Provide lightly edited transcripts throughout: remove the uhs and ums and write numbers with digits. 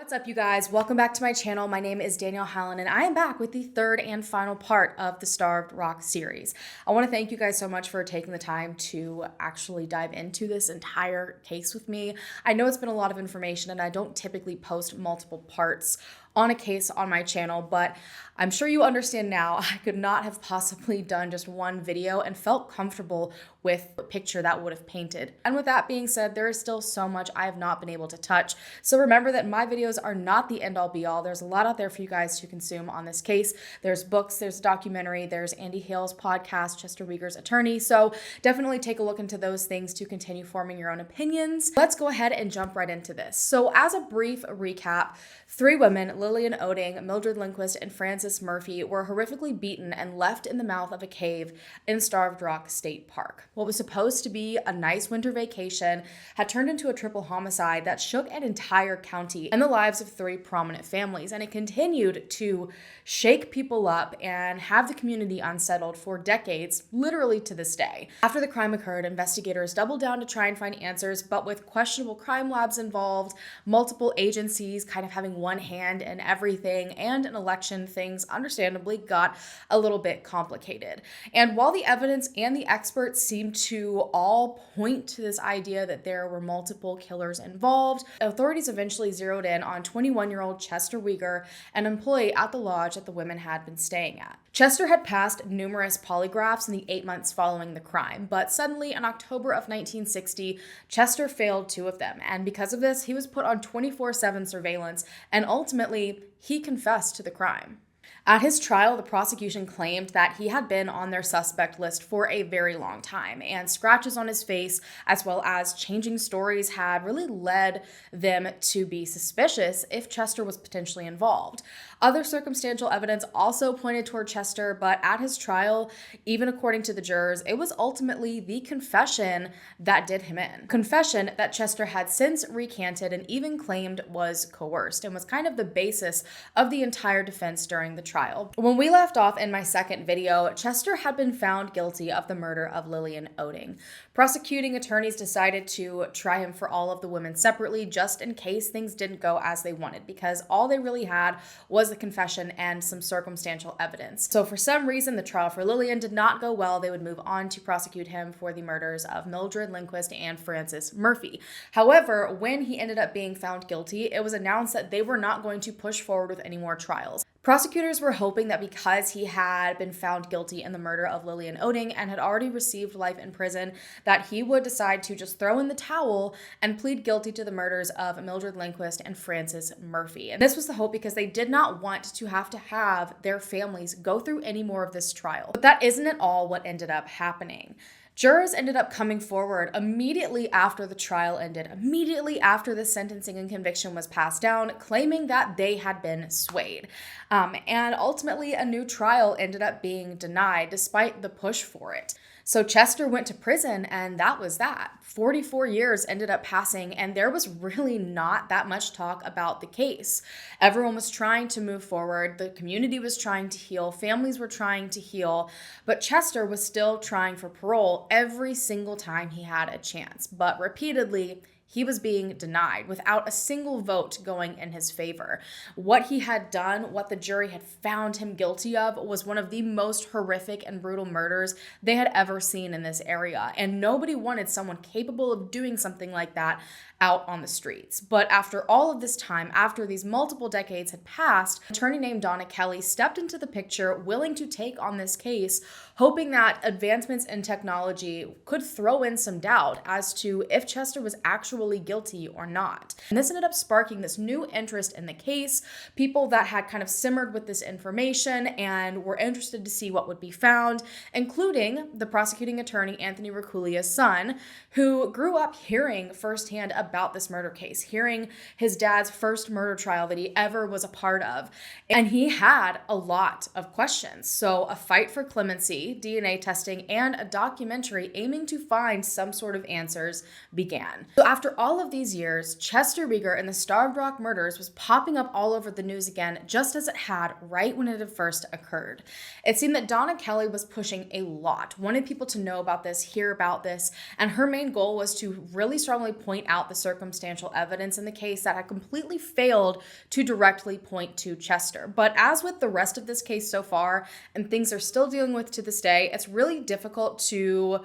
What's up, you guys? Welcome back to my channel. My name is Danelle Hallan, and I am back with the third and final part of the Starved Rock series. I want to thank you guys so much for taking the time to actually dive into this entire case with me. I know it's been a lot of information, and I don't typically post multiple parts on a case on my channel, but I'm sure you understand now I could not have possibly done just one video and felt comfortable with the picture that would have painted. And with that being said, there is still so much I have not been able to touch. So remember that my videos are not the end all be all. There's a lot out there for you guys to consume on this case. There's books, there's a documentary, there's Andy Hale's podcast, Chester Weger's attorney. So definitely take a look into those things to continue forming your own opinions. Let's go ahead and jump right into this. So as a brief recap, 3 women, Lillian Oding, Mildred Lindquist, and Frances Murphy, were horrifically beaten and left in the mouth of a cave in Starved Rock State Park. What was supposed to be a nice winter vacation had turned into a triple homicide that shook an entire county and the lives of 3 prominent families, and it continued to shake people up and have the community unsettled for decades, literally to this day. After the crime occurred, investigators doubled down to try and find answers, but with questionable crime labs involved, multiple agencies kind of having one hand in everything, and an election, things understandably got a little bit complicated. And while the evidence and the experts seemed to all point to this idea that there were multiple killers involved, authorities eventually zeroed in on 21-year-old Chester Weger, an employee at the lodge that the women had been staying at. Chester had passed numerous polygraphs in the 8 months following the crime, but suddenly in October of 1960, Chester failed 2 of them, and because of this, he was put on 24/7 surveillance, and ultimately, he confessed to the crime. At his trial, the prosecution claimed that he had been on their suspect list for a very long time, and scratches on his face, as well as changing stories, had really led them to be suspicious if Chester was potentially involved. Other circumstantial evidence also pointed toward Chester, but at his trial, even according to the jurors, it was ultimately the confession that did him in. Confession that Chester had since recanted and even claimed was coerced, and was kind of the basis of the entire defense during the trial. When we left off in my second video, Chester had been found guilty of the murder of Lillian Oding. Prosecuting attorneys decided to try him for all of the women separately, just in case things didn't go as they wanted, because all they really had was the confession and some circumstantial evidence. So for some reason, the trial for Lillian did not go well. They would move on to prosecute him for the murders of Mildred Lindquist and Frances Murphy. However, when he ended up being found guilty, it was announced that they were not going to push forward with any more trials. Prosecutors were hoping that because he had been found guilty in the murder of Lillian Oding and had already received life in prison, that he would decide to just throw in the towel and plead guilty to the murders of Mildred Lindquist and Frances Murphy. And this was the hope because they did not want to have their families go through any more of this trial. But that isn't at all what ended up happening. Jurors ended up coming forward immediately after the trial ended, immediately after the sentencing and conviction was passed down, claiming that they had been swayed. And ultimately, a new trial ended up being denied despite the push for it. So Chester went to prison, and that was that. 44 years ended up passing, and there was really not that much talk about the case. Everyone was trying to move forward. The community was trying to heal. Families were trying to heal. But Chester was still trying for parole every single time he had a chance. But repeatedly, he was being denied without a single vote going in his favor. What he had done, what the jury had found him guilty of, was one of the most horrific and brutal murders they had ever seen in this area. And nobody wanted someone capable of doing something like that out on the streets. But after all of this time, after these multiple decades had passed, an attorney named Donna Kelly stepped into the picture, willing to take on this case, hoping that advancements in technology could throw in some doubt as to if Chester was actually guilty or not. And this ended up sparking this new interest in the case, people that had kind of simmered with this information and were interested to see what would be found, including the prosecuting attorney Anthony Raculia's son, who grew up hearing firsthand about this murder case, hearing his dad's first murder trial that he ever was a part of. And he had a lot of questions. So a fight for clemency, DNA testing, and a documentary aiming to find some sort of answers began. So after After all of these years, Chester Rieger and the Starved Rock murders was popping up all over the news again, just as it had right when it had first occurred. It seemed that Donna Kelly was pushing a lot, wanted people to know about this, hear about this, and her main goal was to really strongly point out the circumstantial evidence in the case that had completely failed to directly point to Chester. But as with the rest of this case so far, and things are still dealing with to this day, it's really difficult to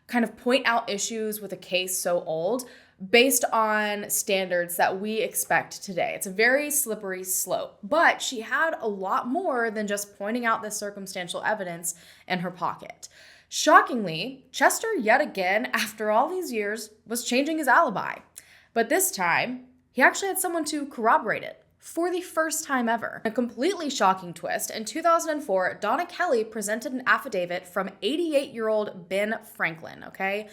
kind of point out issues with a case so old based on standards that we expect today. It's a very slippery slope, but she had a lot more than just pointing out this circumstantial evidence in her pocket. Shockingly, Chester, yet again, after all these years, was changing his alibi. But this time, he actually had someone to corroborate it. For the first time ever. A completely shocking twist, in 2004, Donna Kelly presented an affidavit from 88-year-old Ben Franklin, okay?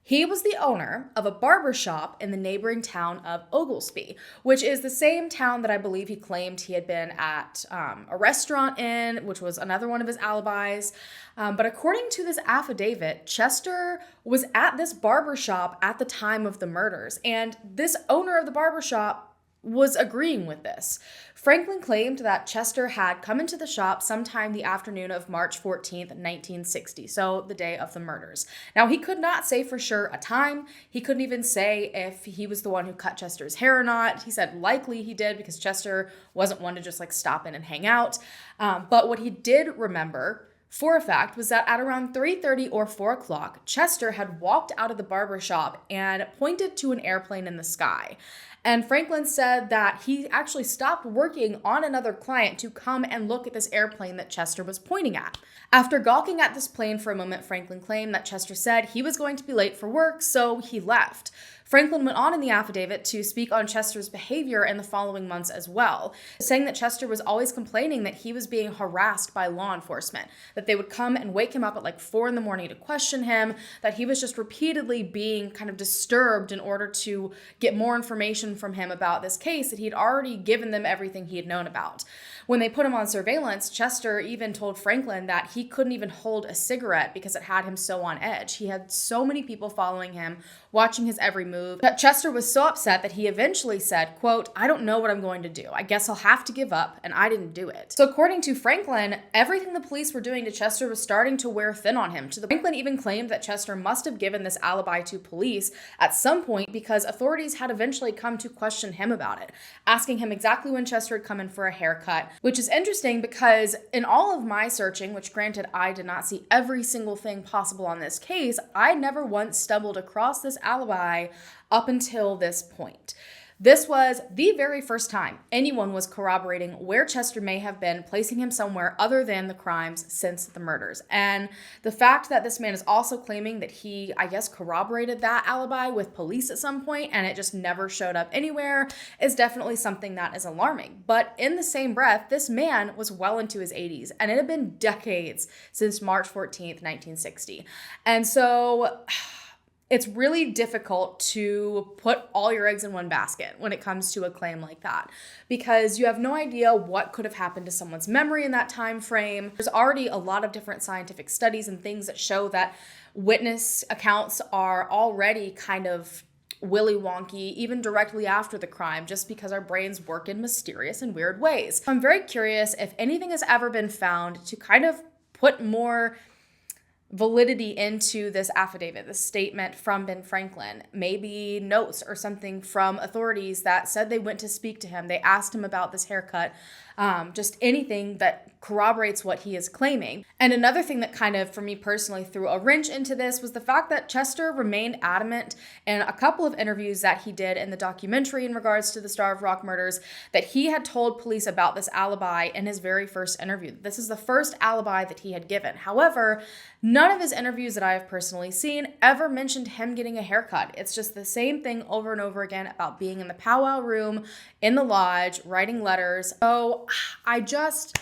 He was the owner of a barbershop in the neighboring town of Oglesby, which is the same town that I believe he claimed he had been at a restaurant in, which was another one of his alibis. But according to this affidavit, Chester was at this barbershop at the time of the murders, and this owner of the barbershop was agreeing with this. Franklin claimed that Chester had come into the shop sometime the afternoon of March 14th, 1960, so the day of the murders. Now, he could not say for sure a time. He couldn't even say if he was the one who cut Chester's hair or not. He said likely he did because Chester wasn't one to just like stop in and hang out. But what he did remember for a fact was that at around 3:30 or 4 o'clock, Chester had walked out of the barbershop and pointed to an airplane in the sky. And Franklin said that he actually stopped working on another client to come and look at this airplane that Chester was pointing at. After gawking at this plane for a moment, Franklin claimed that Chester said he was going to be late for work, so he left. Franklin went on in the affidavit to speak on Chester's behavior in the following months as well, saying that Chester was always complaining that he was being harassed by law enforcement, that they would come and wake him up at like 4 a.m. to question him, that he was just repeatedly being kind of disturbed in order to get more information from him about this case, that he'd already given them everything he had known about. When they put him on surveillance, Chester even told Franklin that he couldn't even hold a cigarette because it had him so on edge. He had so many people following him, watching his every move, that Chester was so upset that he eventually said, quote, "I don't know what I'm going to do. I guess I'll have to give up, and I didn't do it." So according to Franklin, everything the police were doing to Chester was starting to wear thin on him. Franklin even claimed that Chester must have given this alibi to police at some point because authorities had eventually come to question him about it, asking him exactly when Chester had come in for a haircut, which is interesting because in all of my searching, which granted I did not see every single thing possible on this case, I never once stumbled across this alibi up until this point. This was the very first time anyone was corroborating where Chester may have been, placing him somewhere other than the crimes since the murders. And the fact that this man is also claiming that he, I guess, corroborated that alibi with police at some point and it just never showed up anywhere is definitely something that is alarming. But in the same breath, this man was well into his 80s and it had been decades since March 14th, 1960. And so it's really difficult to put all your eggs in one basket when it comes to a claim like that because you have no idea what could have happened to someone's memory in that time frame. There's already a lot of different scientific studies and things that show that witness accounts are already kind of willy wonky even directly after the crime just because our brains work in mysterious and weird ways. I'm very curious if anything has ever been found to kind of put more validity into this affidavit, this statement from Ben Franklin, maybe notes or something from authorities that said they went to speak to him. They asked him about this haircut, just anything that corroborates what he is claiming. And another thing that kind of, for me personally, threw a wrench into this was the fact that Chester remained adamant in a couple of interviews that he did in the documentary in regards to the Starved Rock murders that he had told police about this alibi in his very first interview. This is the first alibi that he had given. However, none of his interviews that I have personally seen ever mentioned him getting a haircut. It's just the same thing over and over again about being in the powwow room, in the lodge, writing letters. So I just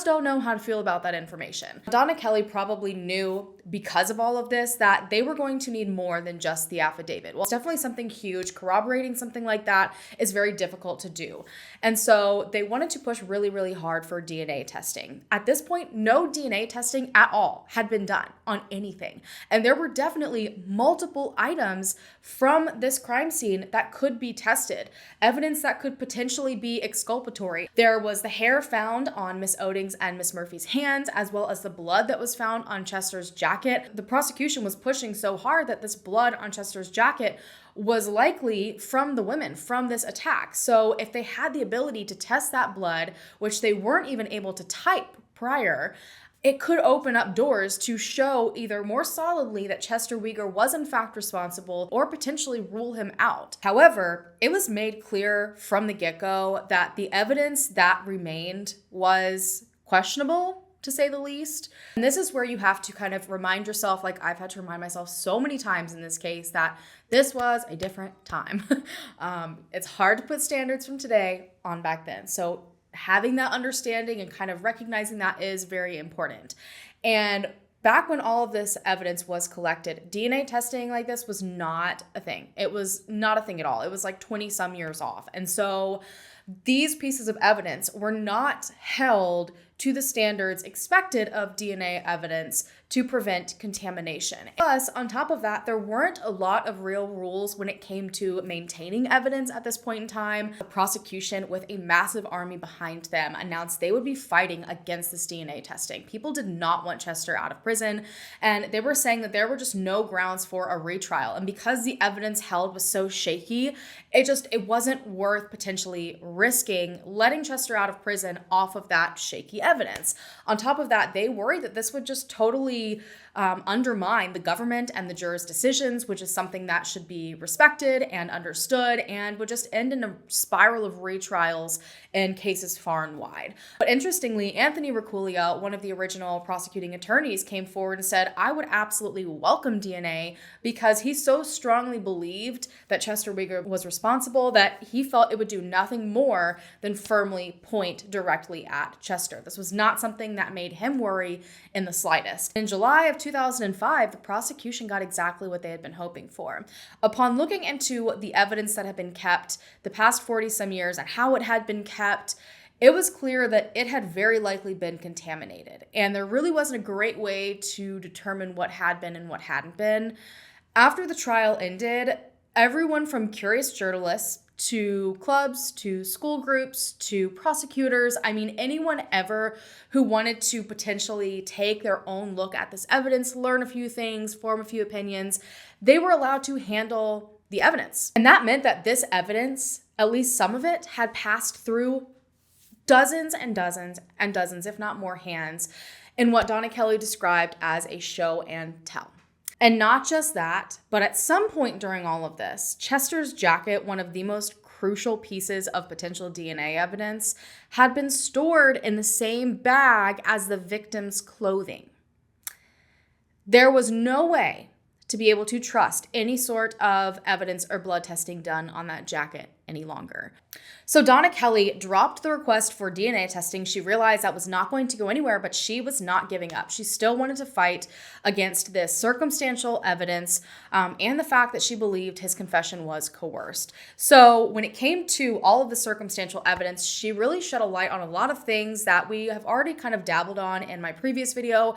don't know how to feel about that information. Donna Kelly probably knew because of all of this that they were going to need more than just the affidavit. Well, it's definitely something huge. Corroborating something like that is very difficult to do. And so they wanted to push really, really hard for DNA testing. At this point, no DNA testing at all had been done on anything. And there were definitely multiple items from this crime scene that could be tested, evidence that could potentially be exculpatory. There was the hair found on Miss Oding's and Miss Murphy's hands, as well as the blood that was found on Chester's jacket. The prosecution was pushing so hard that this blood on Chester's jacket was likely from the women, from this attack. So if they had the ability to test that blood, which they weren't even able to type prior, it could open up doors to show either more solidly that Chester Weger was in fact responsible or potentially rule him out. However, it was made clear from the get-go that the evidence that remained was questionable, to say the least. And this is where you have to kind of remind yourself, like I've had to remind myself so many times in this case, that this was a different time. It's hard to put standards from today on back then. So having that understanding and kind of recognizing that is very important. And back when all of this evidence was collected, DNA testing like this was not a thing. It was not a thing at all. It was like 20 some years off. And so these pieces of evidence were not held to the standards expected of DNA evidence to prevent contamination. Plus, on top of that, there weren't a lot of real rules when it came to maintaining evidence at this point in time. The prosecution, with a massive army behind them, announced they would be fighting against this DNA testing. People did not want Chester out of prison, and they were saying that there were just no grounds for a retrial. And because the evidence held was so shaky, it wasn't worth potentially risking letting Chester out of prison off of that shaky evidence. On top of that, they worried that this would just totally undermine the government and the jurors' decisions, which is something that should be respected and understood and would just end in a spiral of retrials in cases far and wide. But interestingly, Anthony Reculia, one of the original prosecuting attorneys, came forward and said, I would absolutely welcome DNA because he so strongly believed that Chester Weger was responsible that he felt it would do nothing more than firmly point directly at Chester. This was not something that made him worry in the slightest. In July of 2005, the prosecution got exactly what they had been hoping for. Upon looking into the evidence that had been kept the past 40 some years and how it had been kept, it was clear that it had very likely been contaminated. And there really wasn't a great way to determine what had been and what hadn't been. After the trial ended, everyone from curious journalists to clubs, to school groups, to prosecutors, anyone ever who wanted to potentially take their own look at this evidence, learn a few things, form a few opinions, they were allowed to handle the evidence. And that meant that this evidence, at least some of it, had passed through dozens and dozens and dozens, if not more, hands in what Donna Kelly described as a show and tell. And not just that, but at some point during all of this, Chester's jacket, one of the most crucial pieces of potential DNA evidence, had been stored in the same bag as the victim's clothing. There was no way to be able to trust any sort of evidence or blood testing done on that jacket any longer. So Donna Kelly dropped the request for DNA testing. She realized that was not going to go anywhere, but she was not giving up. She still wanted to fight against this circumstantial evidence and the fact that she believed his confession was coerced. So when it came to all of the circumstantial evidence, she really shed a light on a lot of things that we have already kind of dabbled on in my previous video,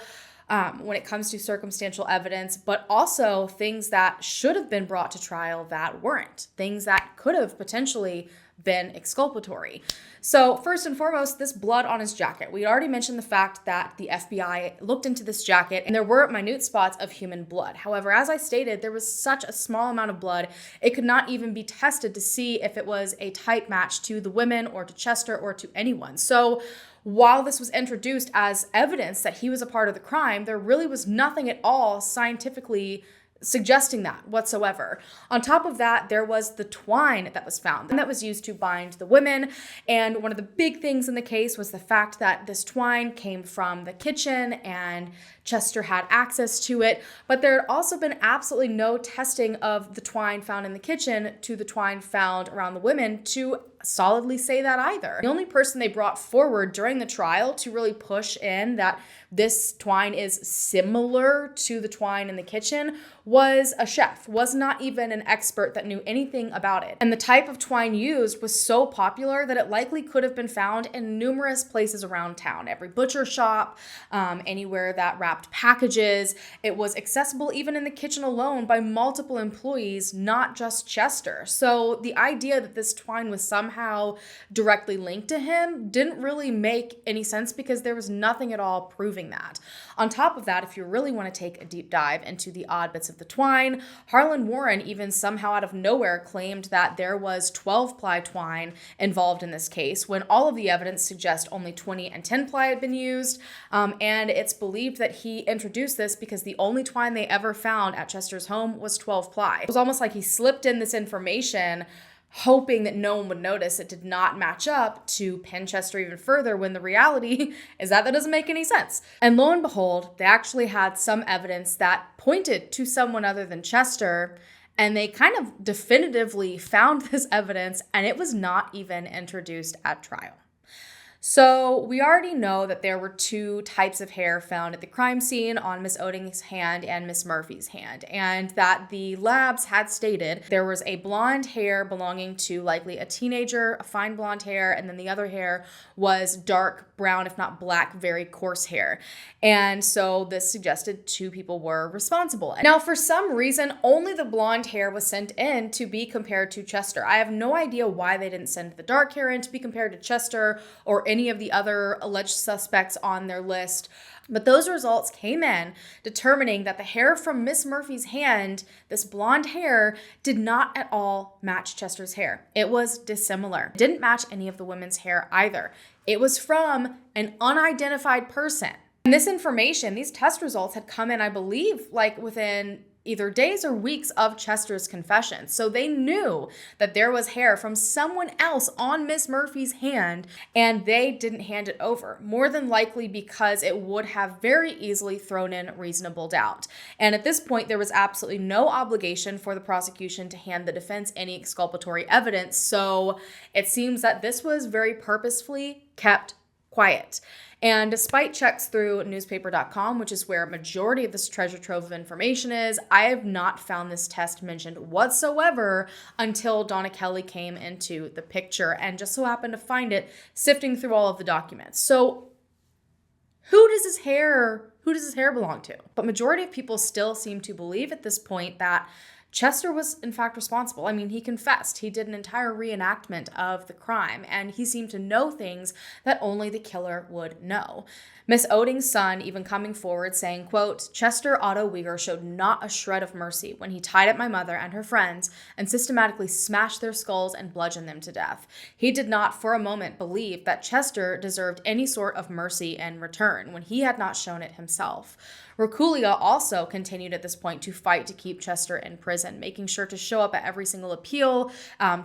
when it comes to circumstantial evidence, but also things that should have been brought to trial that weren't, things that could have potentially been exculpatory. So first and foremost, this blood on his jacket. We already mentioned the fact that the FBI looked into this jacket and there were minute spots of human blood. However, as I stated, there was such a small amount of blood, it could not even be tested to see if it was a type match to the women or to Chester or to anyone. So while this was introduced as evidence that he was a part of the crime, there really was nothing at all scientifically suggesting that whatsoever. On top of that, there was the twine that was found and that was used to bind the women. And one of the big things in the case was the fact that this twine came from the kitchen and Chester had access to it. But there had also been absolutely no testing of the twine found in the kitchen to the twine found around the women to solidly say that either. The only person they brought forward during the trial to really push in that this twine is similar to the twine in the kitchen was a chef, was not even an expert that knew anything about it. And the type of twine used was so popular that it likely could have been found in numerous places around town. Every butcher shop, anywhere that wrapped packages. It was accessible even in the kitchen alone by multiple employees, not just Chester. So the idea that this twine was somehow directly linked to him didn't really make any sense because there was nothing at all proving that. On top of that, if you really want to take a deep dive into the odd bits of the twine, Harlan Warren even somehow out of nowhere claimed that there was 12-ply twine involved in this case when all of the evidence suggests only 20 and 10-ply had been used. And it's believed that he introduced this because the only twine they ever found at Chester's home was 12-ply. It was almost like he slipped in this information hoping that no one would notice it did not match up to pin Chester even further when the reality is that doesn't make any sense. And lo and behold, they actually had some evidence that pointed to someone other than Chester, and they kind of definitively found this evidence, and it was not even introduced at trial. So we already know that there were two types of hair found at the crime scene on Miss Oding's hand and Miss Murphy's hand, and that the labs had stated there was a blonde hair belonging to likely a teenager, a fine blonde hair, and then the other hair was dark brown, if not black, very coarse hair. And so this suggested two people were responsible. Now, for some reason, only the blonde hair was sent in to be compared to Chester. I have no idea why they didn't send the dark hair in to be compared to Chester or any of the other alleged suspects on their list. But those results came in determining that the hair from Miss Murphy's hand, this blonde hair, did not at all match Chester's hair. It was dissimilar. It didn't match any of the women's hair either. It was from an unidentified person. And this information, these test results had come in, I believe, like within either days or weeks of Chester's confession. So they knew that there was hair from someone else on Miss Murphy's hand, and they didn't hand it over, more than likely because it would have very easily thrown in reasonable doubt. And at this point, there was absolutely no obligation for the prosecution to hand the defense any exculpatory evidence. So it seems that this was very purposefully kept quiet. And despite checks through newspaper.com, which is where a majority of this treasure trove of information is, I have not found this test mentioned whatsoever until Donna Kelly came into the picture and just so happened to find it sifting through all of the documents. So who does his hair belong to? But majority of people still seem to believe at this point that Chester was in fact responsible. I mean, he confessed. He did an entire reenactment of the crime, and he seemed to know things that only the killer would know. Miss Oding's son even coming forward saying, quote, Chester Otto Weger showed not a shred of mercy when he tied up my mother and her friends and systematically smashed their skulls and bludgeoned them to death. He did not for a moment believe that Chester deserved any sort of mercy in return when he had not shown it himself. Rakulia also continued at this point to fight to keep Chester in prison, making sure to show up at every single appeal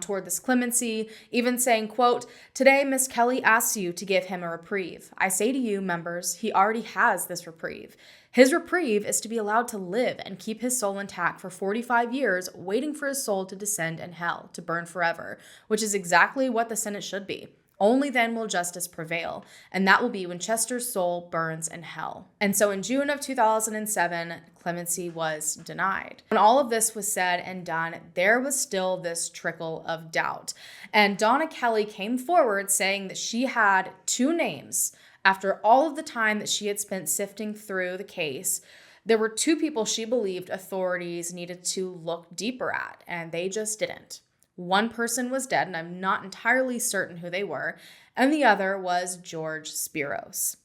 toward this clemency, even saying, quote, today Miss Kelly asks you to give him a reprieve. I say to you, members, he already has this reprieve. His reprieve is to be allowed to live and keep his soul intact for 45 years, waiting for his soul to descend in hell, to burn forever, which is exactly what the sentence should be. Only then will justice prevail, and that will be when Chester's soul burns in hell. And so in June of 2007, clemency was denied. When all of this was said and done, there was still this trickle of doubt. And Donna Kelly came forward saying that she had two names. After all of the time that she had spent sifting through the case, there were two people she believed authorities needed to look deeper at, and they just didn't. One person was dead, and I'm not entirely certain who they were, and the other was George Spiros,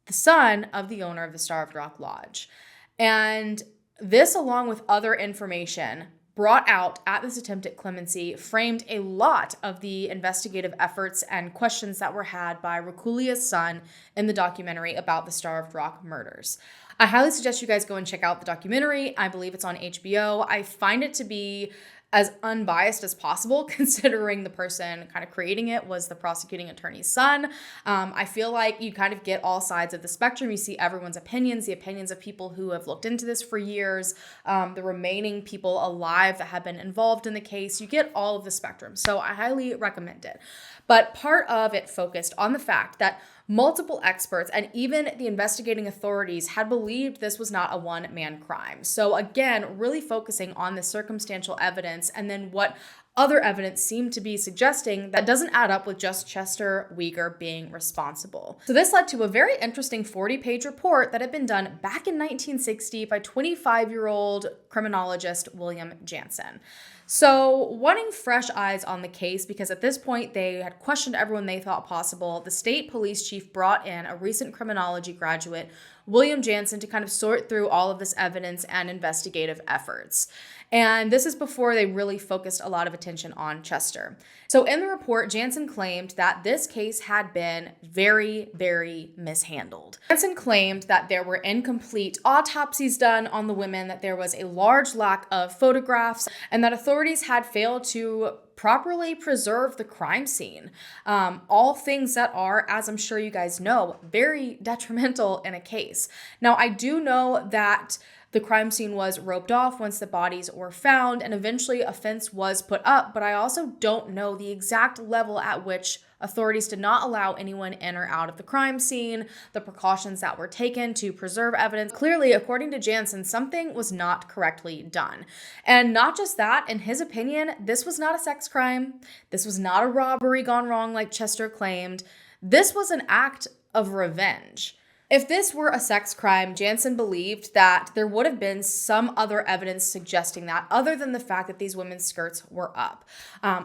the son of the owner of the Starved Rock Lodge. And this, along with other information brought out at this attempt at clemency, framed a lot of the investigative efforts and questions that were had by Rakulia's son in the documentary about the Starved Rock murders. I highly suggest you guys go and check out the documentary. I believe it's on HBO. I find it to be as unbiased as possible, considering the person kind of creating it was the prosecuting attorney's son. I feel like you kind of get all sides of the spectrum. You see everyone's opinions, the opinions of people who have looked into this for years, the remaining people alive that have been involved in the case. You get all of the spectrum. So I highly recommend it. But part of it focused on the fact that multiple experts and even the investigating authorities had believed this was not a one-man crime. So again, really focusing on the circumstantial evidence and then what other evidence seemed to be suggesting that doesn't add up with just Chester Weger being responsible. So this led to a very interesting 40-page report that had been done back in 1960 by 25-year-old criminologist William Jansen. So wanting fresh eyes on the case, because at this point they had questioned everyone they thought possible, the state police chief brought in a recent criminology graduate, William Jansen, to kind of sort through all of this evidence and investigative efforts. And this is before they really focused a lot of attention on Chester. So in the report, Jansen claimed that this case had been very, very mishandled. Jansen claimed that there were incomplete autopsies done on the women, that there was a large lack of photographs, and that authorities had failed to properly preserve the crime scene. All things that are, as I'm sure you guys know, very detrimental in a case. Now, I do know that the crime scene was roped off once the bodies were found, and eventually a fence was put up, but I also don't know the exact level at which authorities did not allow anyone in or out of the crime scene, the precautions that were taken to preserve evidence. Clearly, according to Jansen, something was not correctly done. And not just that, in his opinion, this was not a sex crime. This was not a robbery gone wrong like Chester claimed. This was an act of revenge. If this were a sex crime, Jansen believed that there would have been some other evidence suggesting that, other than the fact that these women's skirts were up,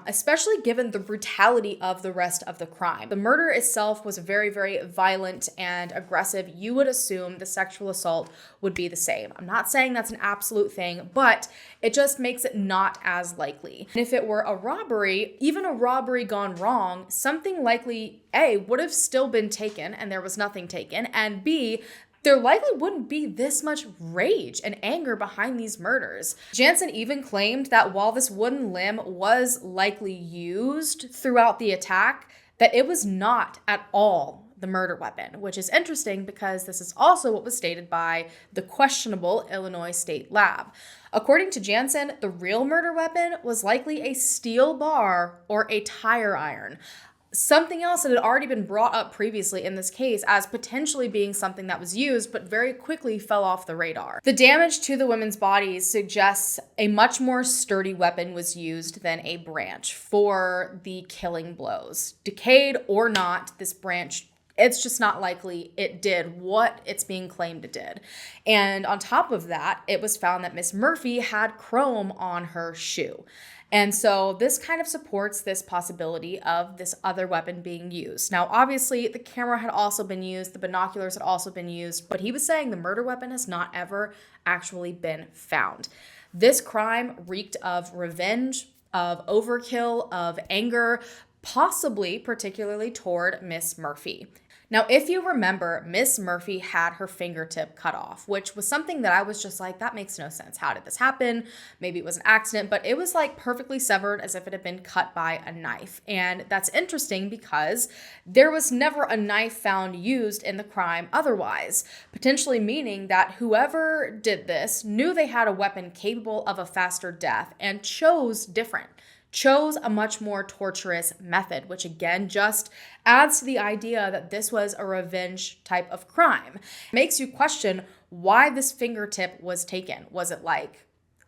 especially given the brutality of the rest of the crime. The murder itself was very, very violent and aggressive. You would assume the sexual assault would be the same. I'm not saying that's an absolute thing, but it just makes it not as likely. And if it were a robbery, even a robbery gone wrong, something likely A, would have still been taken and there was nothing taken, and B, there likely wouldn't be this much rage and anger behind these murders. Jansen even claimed that while this wooden limb was likely used throughout the attack, that it was not at all the murder weapon, which is interesting because this is also what was stated by the questionable Illinois State Lab. According to Jansen, the real murder weapon was likely a steel bar or a tire iron. Something else that had already been brought up previously in this case as potentially being something that was used, but very quickly fell off the radar. The damage to the women's bodies suggests a much more sturdy weapon was used than a branch for the killing blows. Decayed or not, this branch, it's just not likely it did what it's being claimed it did. And on top of that, it was found that Miss Murphy had chrome on her shoe. And so this kind of supports this possibility of this other weapon being used. Now, obviously, the camera had also been used, the binoculars had also been used, but he was saying the murder weapon has not ever actually been found. This crime reeked of revenge, of overkill, of anger, possibly particularly toward Miss Murphy. Now, if you remember, Miss Murphy had her fingertip cut off, which was something that I was just like, that makes no sense. How did this happen? Maybe it was an accident, but it was like perfectly severed as if it had been cut by a knife. And that's interesting because there was never a knife found used in the crime otherwise, potentially meaning that whoever did this knew they had a weapon capable of a faster death and chose a much more torturous method, which again just adds to the idea that this was a revenge type of crime. It makes you question why this fingertip was taken. Was it like,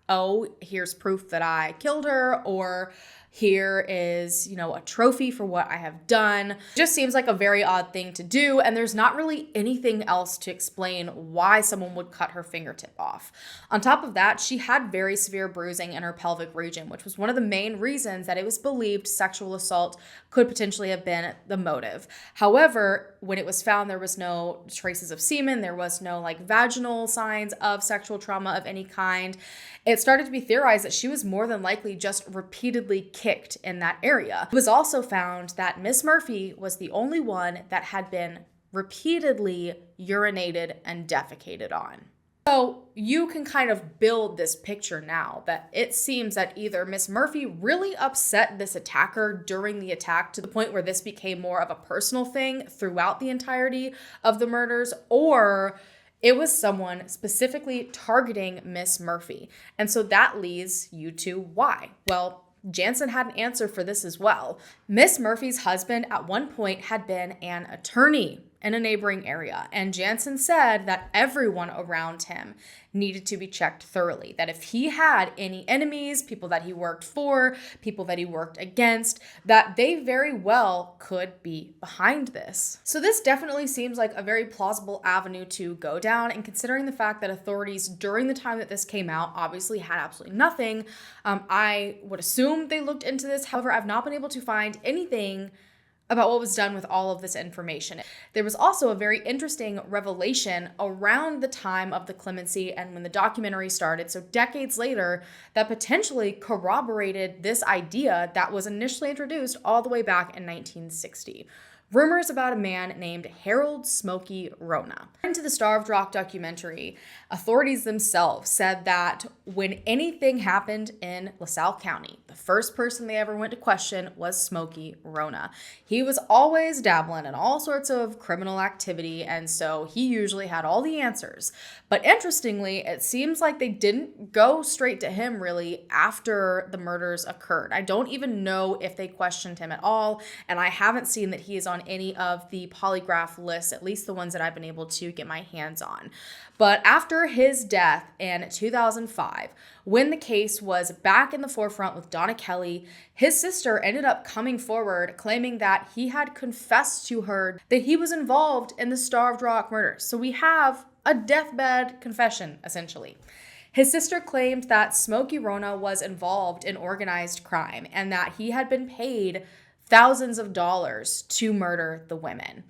oh, here's proof that I killed her, or here is, a trophy for what I have done? It just seems like a very odd thing to do, and there's not really anything else to explain why someone would cut her fingertip off. On top of that, she had very severe bruising in her pelvic region, which was one of the main reasons that it was believed sexual assault could potentially have been the motive. However, when it was found, there was no traces of semen, there was no vaginal signs of sexual trauma of any kind. It started to be theorized that she was more than likely just repeatedly kicked in that area. It was also found that Miss Murphy was the only one that had been repeatedly urinated and defecated on. So you can kind of build this picture now that it seems that either Miss Murphy really upset this attacker during the attack to the point where this became more of a personal thing throughout the entirety of the murders, or it was someone specifically targeting Miss Murphy. And so that leads you to why. Well, Jansen had an answer for this as well. Miss Murphy's husband at one point had been an attorney in a neighboring area, and Jansen said that everyone around him needed to be checked thoroughly, that if he had any enemies, people that he worked for, people that he worked against, that they very well could be behind this. So this definitely seems like a very plausible avenue to go down, and considering the fact that authorities during the time that this came out obviously had absolutely nothing, I would assume they looked into this. However, I've not been able to find anything about what was done with all of this information. There was also a very interesting revelation around the time of the clemency and when the documentary started, so decades later, that potentially corroborated this idea that was initially introduced all the way back in 1960. Rumors about a man named Harold Smokey Rona. According to the Starved Rock documentary, authorities themselves said that when anything happened in LaSalle County, the first person they ever went to question was Smokey Rona. He was always dabbling in all sorts of criminal activity, and so he usually had all the answers. But interestingly, it seems like they didn't go straight to him really after the murders occurred. I don't even know if they questioned him at all, and I haven't seen that he is on any of the polygraph lists, at least the ones that I've been able to get my hands on. But after his death in 2005, when the case was back in the forefront with Donna Kelly, his sister ended up coming forward claiming that he had confessed to her that he was involved in the Starved Rock murders. So we have a deathbed confession, essentially. His sister claimed that Smokey Rona was involved in organized crime and that he had been paid thousands of dollars to murder the women.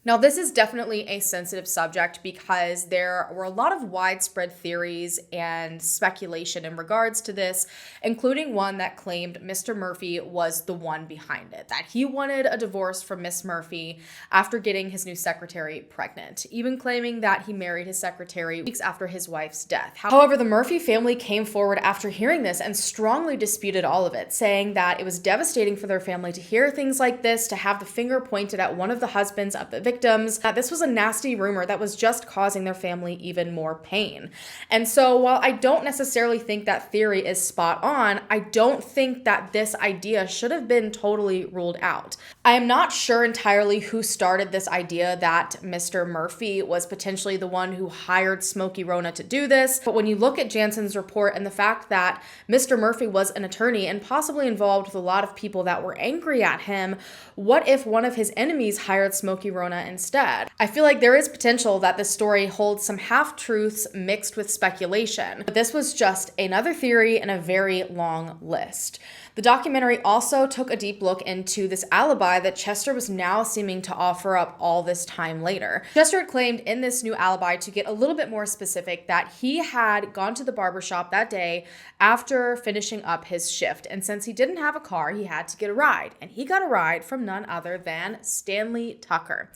Now, this is definitely a sensitive subject because there were a lot of widespread theories and speculation in regards to this, including one that claimed Mr. Murphy was the one behind it, that he wanted a divorce from Miss Murphy after getting his new secretary pregnant, even claiming that he married his secretary weeks after his wife's death. However, the Murphy family came forward after hearing this and strongly disputed all of it, saying that it was devastating for their family to hear things like this, to have the finger pointed at one of the husbands of the victims, that this was a nasty rumor that was just causing their family even more pain. And so while I don't necessarily think that theory is spot on, I don't think that this idea should have been totally ruled out. I am not sure entirely who started this idea that Mr. Murphy was potentially the one who hired Smokey Rona to do this, but when you look at Jansen's report and the fact that Mr. Murphy was an attorney and possibly involved with a lot of people that were angry at him, what if one of his enemies hired Smokey Rona instead? I feel like there is potential that this story holds some half-truths mixed with speculation, but this was just another theory in a very long list. The documentary also took a deep look into this alibi that Chester was now seeming to offer up all this time later. Chester had claimed in this new alibi, to get a little bit more specific, that he had gone to the barbershop that day after finishing up his shift, and since he didn't have a car, he had to get a ride, and he got a ride from none other than Stanley Tucker.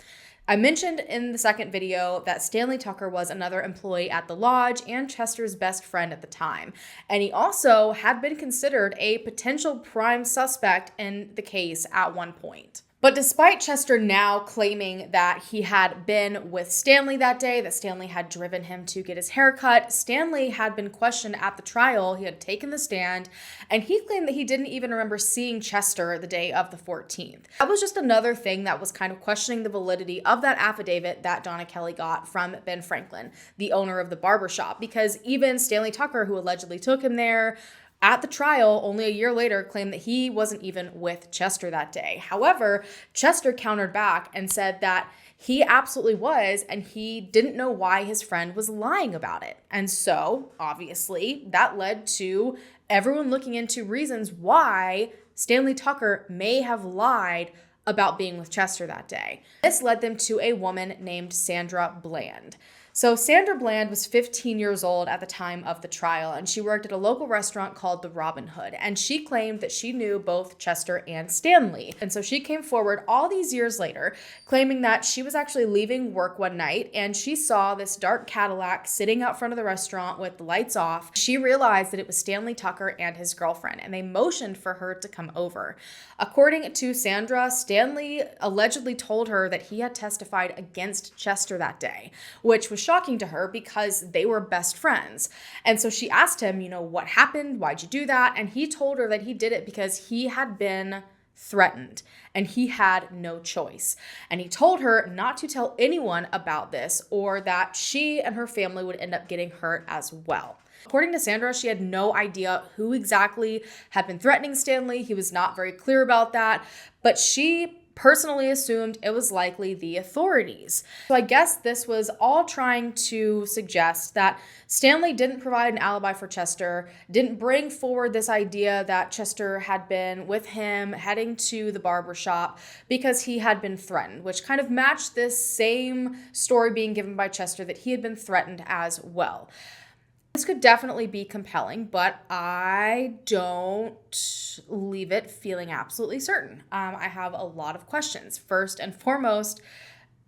I mentioned in the second video that Stanley Tucker was another employee at the lodge and Chester's best friend at the time. And he also had been considered a potential prime suspect in the case at one point. But despite Chester now claiming that he had been with Stanley that day, that Stanley had driven him to get his hair cut, Stanley had been questioned at the trial. He had taken the stand, and he claimed that he didn't even remember seeing Chester the day of the 14th. That was just another thing that was kind of questioning the validity of that affidavit that Donna Kelly got from Ben Franklin, the owner of the barbershop, because even Stanley Tucker, who allegedly took him there, at the trial, only a year later, claimed that he wasn't even with Chester that day. However, Chester countered back and said that he absolutely was, and he didn't know why his friend was lying about it. And so, obviously, that led to everyone looking into reasons why Stanley Tucker may have lied about being with Chester that day. This led them to a woman named Sandra Bland. So Sandra Bland was 15 years old at the time of the trial, and she worked at a local restaurant called the Robin Hood, and she claimed that she knew both Chester and Stanley. And so she came forward all these years later, claiming that she was actually leaving work one night, and she saw this dark Cadillac sitting out front of the restaurant with the lights off. She realized that it was Stanley Tucker and his girlfriend, and they motioned for her to come over. According to Sandra, Stanley allegedly told her that he had testified against Chester that day, which was shocking to her because they were best friends. And so she asked him, what happened? Why'd you do that? And he told her that he did it because he had been threatened and he had no choice. And he told her not to tell anyone about this or that she and her family would end up getting hurt as well. According to Sandra, she had no idea who exactly had been threatening Stanley. He was not very clear about that, but she personally assumed it was likely the authorities. So I guess this was all trying to suggest that Stanley didn't provide an alibi for Chester, didn't bring forward this idea that Chester had been with him heading to the barbershop because he had been threatened, which kind of matched this same story being given by Chester that he had been threatened as well. This could definitely be compelling, but I don't leave it feeling absolutely certain. I have a lot of questions. First and foremost,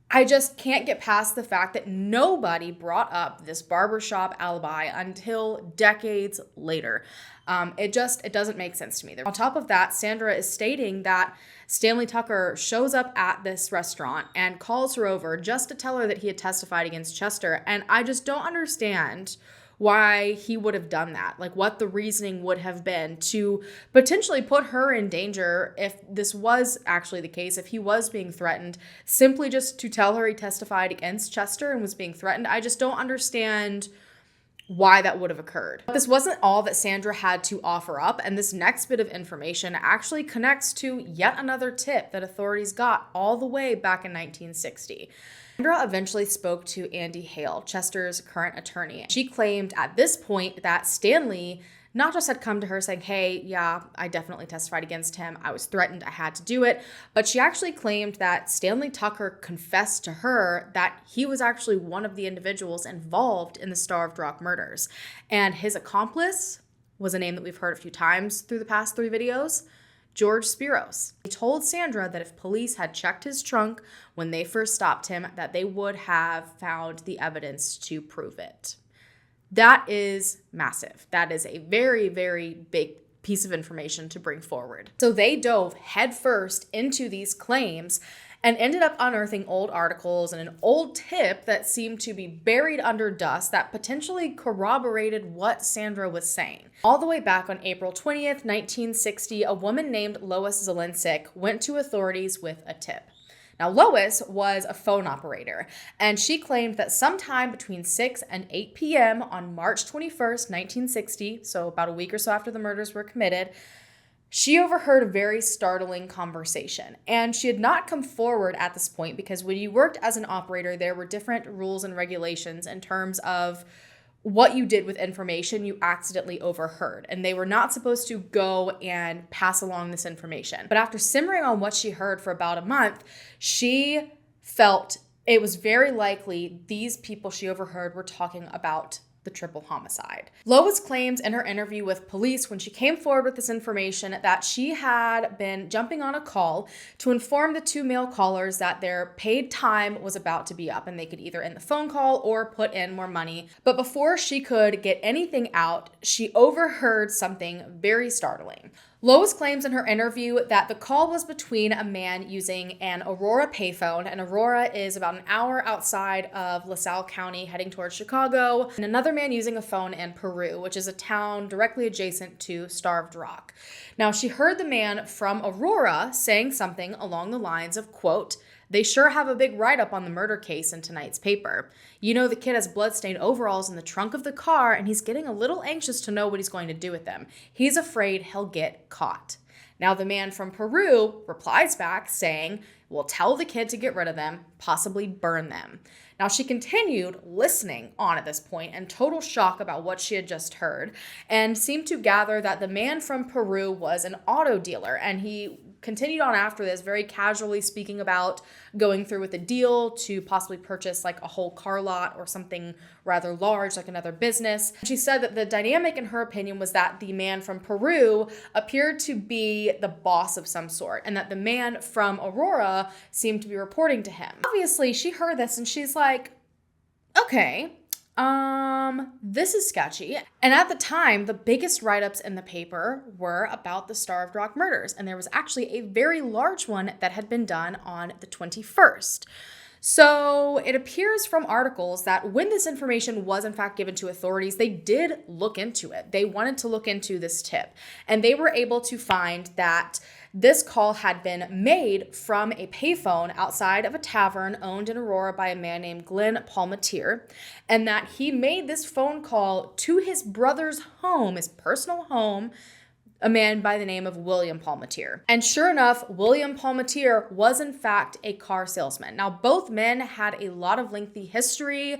I just can't get past the fact that nobody brought up this barbershop alibi until decades later. It doesn't make sense to me. On top of that, Sandra is stating that Stanley Tucker shows up at this restaurant and calls her over just to tell her that he had testified against Chester. And I just don't understand why he would have done that, like what the reasoning would have been to potentially put her in danger if this was actually the case, if he was being threatened, simply just to tell her he testified against Chester and was being threatened. I just don't understand why that would have occurred. But this wasn't all that Sandra had to offer up, and this next bit of information actually connects to yet another tip that authorities got all the way back in 1960. Sandra eventually spoke to Andy Hale, Chester's current attorney. She claimed at this point that Stanley not just had come to her saying, hey, yeah, I definitely testified against him. I was threatened. I had to do it. But she actually claimed that Stanley Tucker confessed to her that he was actually one of the individuals involved in the Starved Rock murders. And his accomplice was a name that we've heard a few times through the past 3 videos, George Spiros. He told Sandra that if police had checked his trunk when they first stopped him, that they would have found the evidence to prove it. That is massive. That is a very, very big piece of information to bring forward. So they dove headfirst into these claims and ended up unearthing old articles and an old tip that seemed to be buried under dust that potentially corroborated what Sandra was saying. All the way back on April 20th, 1960, a woman named Lois Zelinsik went to authorities with a tip. Now, Lois was a phone operator, and she claimed that sometime between 6 and 8 p.m. on March 21st, 1960, so about a week or so after the murders were committed, she overheard a very startling conversation. And she had not come forward at this point because when you worked as an operator, there were different rules and regulations in terms of what you did with information you accidentally overheard, and they were not supposed to go and pass along this information. But after simmering on what she heard for about a month, she felt it was very likely these people she overheard were talking about the triple homicide. Lois claims in her interview with police when she came forward with this information that she had been jumping on a call to inform the 2 male callers that their paid time was about to be up and they could either end the phone call or put in more money. But before she could get anything out, she overheard something very startling. Lois claims in her interview that the call was between a man using an Aurora payphone, and Aurora is about an hour outside of LaSalle County heading towards Chicago, and another man using a phone in Peru, which is a town directly adjacent to Starved Rock. Now, she heard the man from Aurora saying something along the lines of, quote, "They sure have a big write-up on the murder case in tonight's paper. You know, the kid has blood-stained overalls in the trunk of the car, and he's getting a little anxious to know what he's going to do with them. He's afraid he'll get caught." Now, the man from Peru replies back saying, will tell the kid to get rid of them, possibly burn them. Now, she continued listening on at this point in total shock about what she had just heard and seemed to gather that the man from Peru was an auto dealer, and he continued on after this, very casually speaking about going through with a deal to possibly purchase like a whole car lot or something rather large, like another business. She said that the dynamic, in her opinion, was that the man from Peru appeared to be the boss of some sort, and that the man from Aurora seemed to be reporting to him. Obviously, she heard this and she's like, okay, this is sketchy. And at the time, the biggest write-ups in the paper were about the Starved Rock murders. And there was actually a very large one that had been done on the 21st. So it appears from articles that when this information was in fact given to authorities, they did look into it. They wanted to look into this tip, and they were able to find that this call had been made from a payphone outside of a tavern owned in Aurora by a man named Glenn Palmatier, and that he made this phone call to his brother's home, his personal home, a man by the name of William Palmatier. And sure enough, William Palmatier was in fact a car salesman. Now, both men had a lot of lengthy history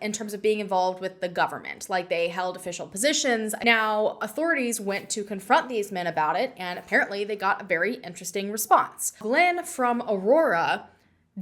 in terms of being involved with the government. Like, they held official positions. Now, authorities went to confront these men about it, and apparently they got a very interesting response. Glenn from Aurora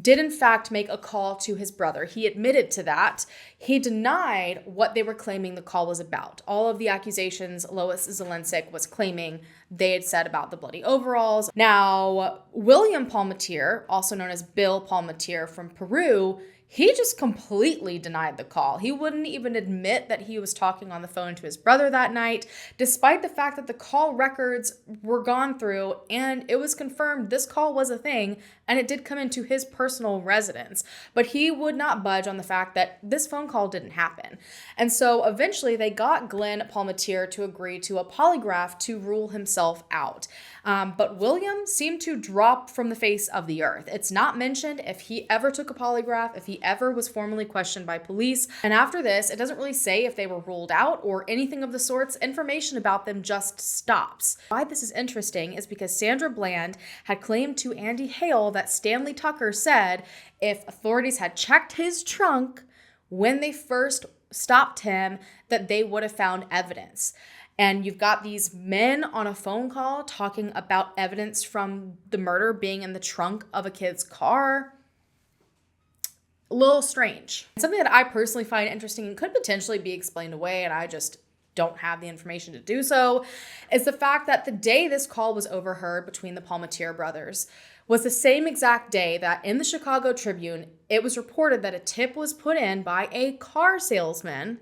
did in fact make a call to his brother. He admitted to that. He denied what they were claiming the call was about. All of the accusations Lois Zelensik was claiming they had said about the bloody overalls. Now, William Palmatier, also known as Bill Palmatier from Peru, he just completely denied the call. He wouldn't even admit that he was talking on the phone to his brother that night, despite the fact that the call records were gone through and it was confirmed this call was a thing and it did come into his personal residence. But he would not budge on the fact that this phone call didn't happen. And so eventually they got Glenn Palmatier to agree to a polygraph to rule himself out. But William seemed to drop from the face of the earth. It's not mentioned if he ever took a polygraph, if he ever was formally questioned by police. And after this, it doesn't really say if they were ruled out or anything of the sorts. Information about them just stops. Why this is interesting is because Sandra Bland had claimed to Andy Hale that Stanley Tucker said if authorities had checked his trunk when they first stopped him, that they would have found evidence. And you've got these men on a phone call talking about evidence from the murder being in the trunk of a kid's car. A little strange. Something that I personally find interesting and could potentially be explained away, and I just don't have the information to do so, is the fact that the day this call was overheard between the Palmatier brothers was the same exact day that in the Chicago Tribune, it was reported that a tip was put in by a car salesman,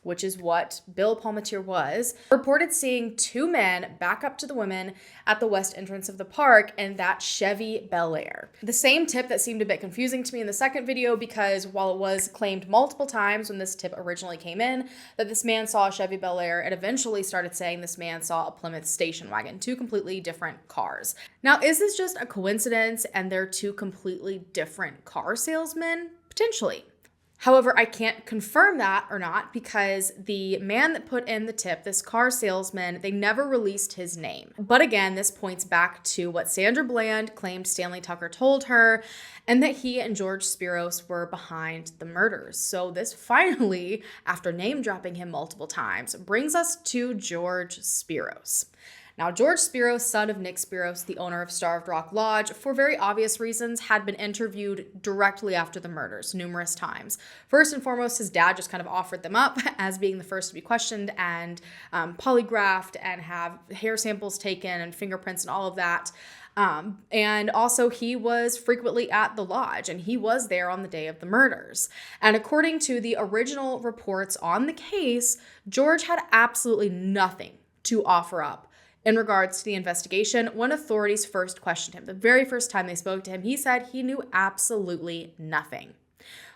which is what Bill Palmatier was, reported seeing two men back up to the women at the west entrance of the park in that Chevy Bel Air. The same tip that seemed a bit confusing to me in the second video, because while it was claimed multiple times when this tip originally came in that this man saw a Chevy Bel Air, it eventually started saying this man saw a Plymouth station wagon, two completely different cars. Now, is this just a coincidence and they're two completely different car salesmen? Potentially. However, I can't confirm that or not because the man that put in the tip, this car salesman, they never released his name. But again, this points back to what Sandra Bland claimed Stanley Tucker told her, and that he and George Spiros were behind the murders. So this finally, after name dropping him multiple times, brings us to George Spiros. Now, George Spiros, son of Nick Spiros, the owner of Starved Rock Lodge, for very obvious reasons, had been interviewed directly after the murders numerous times. First and foremost, his dad just kind of offered them up as being the first to be questioned and polygraphed and have hair samples taken and fingerprints and all of that. And also he was frequently at the lodge, and he was there on the day of the murders. And according to the original reports on the case, George had absolutely nothing to offer up in regards to the investigation. When authorities first questioned him, the very first time they spoke to him, he said he knew absolutely nothing.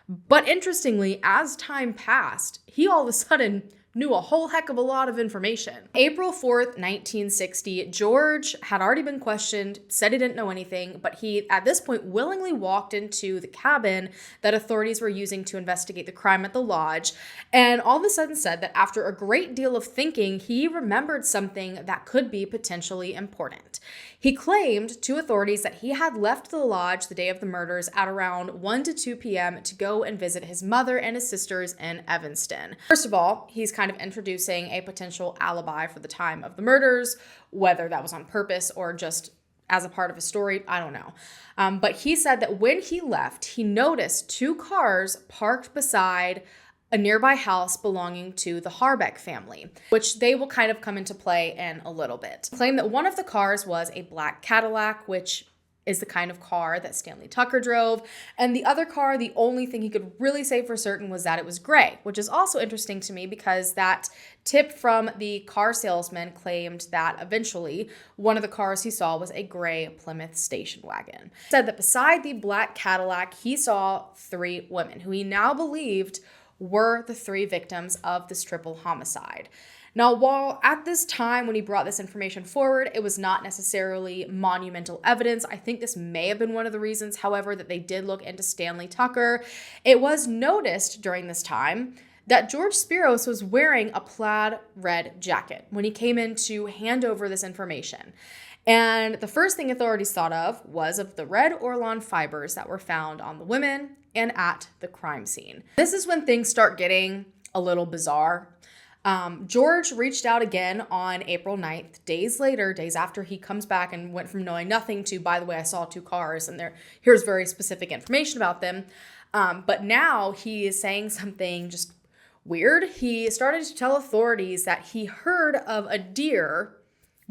But interestingly, as time passed, he all of a sudden knew a whole heck of a lot of information. April 4th, 1960, George had already been questioned, said he didn't know anything, but he, at this point, willingly walked into the cabin that authorities were using to investigate the crime at the lodge, and all of a sudden said that after a great deal of thinking, he remembered something that could be potentially important. He claimed to authorities that he had left the lodge the day of the murders at around 1 to 2 p.m. to go and visit his mother and his sisters in Evanston. First of all, he's kind of introducing a potential alibi for the time of the murders, whether that was on purpose or just as a part of his story, I don't know. But he said that when he left, he noticed 2 cars parked beside a nearby house belonging to the Harbeck family, which they will kind of come into play in a little bit. He claimed that one of the cars was a black Cadillac, which is the kind of car that Stanley Tucker drove. And the other car, the only thing he could really say for certain was that it was gray, which is also interesting to me because that tip from the car salesman claimed that eventually one of the cars he saw was a gray Plymouth station wagon. He said that beside the black Cadillac, he saw 3 women who he now believed were the 3 victims of this triple homicide. Now, while at this time when he brought this information forward, it was not necessarily monumental evidence, I think this may have been one of the reasons, however, that they did look into Stanley Tucker. It was noticed during this time that George Spiros was wearing a plaid red jacket when he came in to hand over this information. And the first thing authorities thought of was of the red Orlon fibers that were found on the women and at the crime scene. This is when things start getting a little bizarre. George reached out again on April 9th, days later, days after he comes back and went from knowing nothing to, by the way, I saw 2 cars and here's very specific information about them. But now he is saying something just weird. He started to tell authorities that he heard of a deer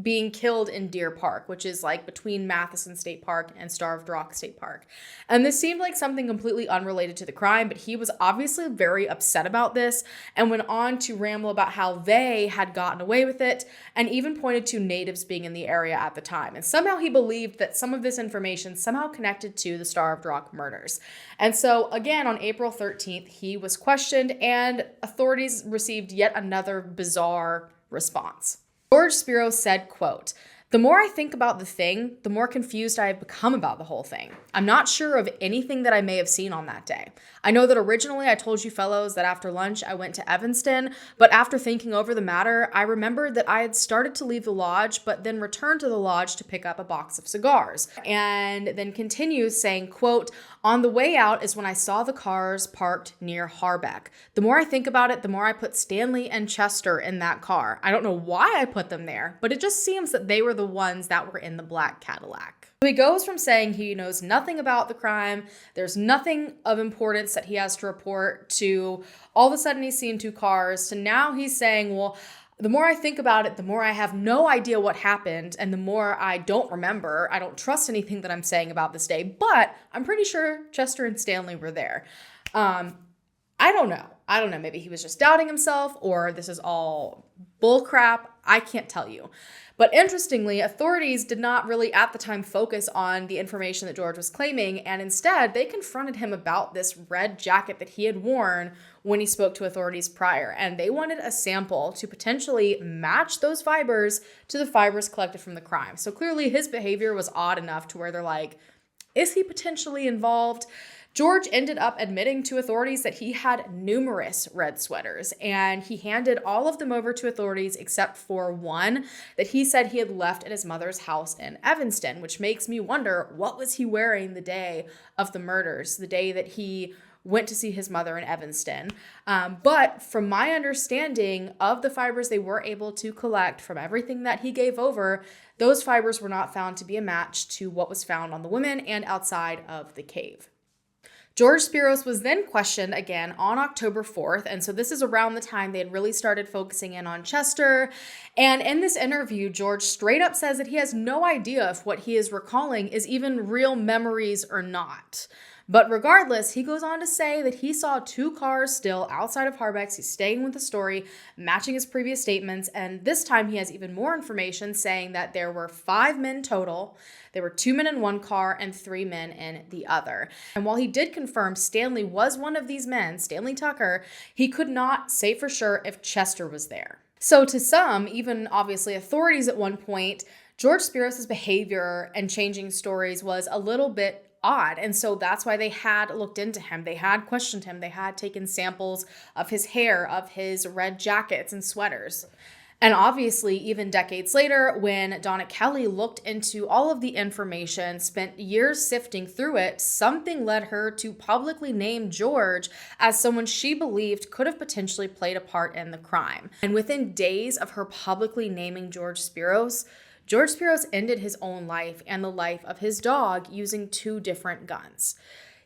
being killed in Deer Park, which is like between Matheson State Park and Starved Rock State Park. And this seemed like something completely unrelated to the crime, but he was obviously very upset about this and went on to ramble about how they had gotten away with it and even pointed to natives being in the area at the time. And somehow he believed that some of this information somehow connected to the Starved Rock murders. And so again, on April 13th, he was questioned and authorities received yet another bizarre response. George Spiros said, quote, "The more I think about the thing, the more confused I have become about the whole thing. I'm not sure of anything that I may have seen on that day. I know that originally I told you fellows that after lunch I went to Evanston, but after thinking over the matter, I remembered that I had started to leave the lodge, but then returned to the lodge to pick up a box of cigars." And then continues saying, quote, "On the way out is when I saw the cars parked near Harbeck. The more I think about it, the more I put Stanley and Chester in that car. I don't know why I put them there, but it just seems that they were the ones that were in the black Cadillac." So he goes from saying he knows nothing about the crime, there's nothing of importance that he has to report, to all of a sudden he's seen 2 cars, to now he's saying, well, the more I think about it, the more I have no idea what happened, and the more I don't remember. I don't trust anything that I'm saying about this day, but I'm pretty sure Chester and Stanley were there. I don't know. Maybe he was just doubting himself, or this is all bullcrap. I can't tell you. But interestingly, authorities did not really at the time focus on the information that George was claiming, and instead they confronted him about this red jacket that he had worn when he spoke to authorities prior, and they wanted a sample to potentially match those fibers to the fibers collected from the crime. So clearly his behavior was odd enough to where they're like, is he potentially involved? George ended up admitting to authorities that he had numerous red sweaters, and he handed all of them over to authorities except for one that he said he had left at his mother's house in Evanston, which makes me wonder, what was he wearing the day of the murders, the day that he went to see his mother in Evanston? But from my understanding of the fibers they were able to collect from everything that he gave over, those fibers were not found to be a match to what was found on the women and outside of the cave. George Spiros was then questioned again on October 4th, and so this is around the time they had really started focusing in on Chester. And in this interview, George straight up says that he has no idea if what he is recalling is even real memories or not. But regardless, he goes on to say that he saw 2 cars still outside of Harbeck's. He's staying with the story, matching his previous statements. And this time he has even more information saying that there were 5 men total. There were 2 men in one car and 3 men in the other. And while he did confirm Stanley was one of these men, Stanley Tucker, he could not say for sure if Chester was there. So to some, even obviously authorities at one point, George Spiros' behavior and changing stories was a little bit odd. And so that's why they had looked into him. They had questioned him. They had taken samples of his hair, of his red jackets and sweaters. And obviously, even decades later, when Donna Kelly looked into all of the information, spent years sifting through it, something led her to publicly name George as someone she believed could have potentially played a part in the crime. And within days of her publicly naming George Spiros ended his own life and the life of his dog using 2 different guns.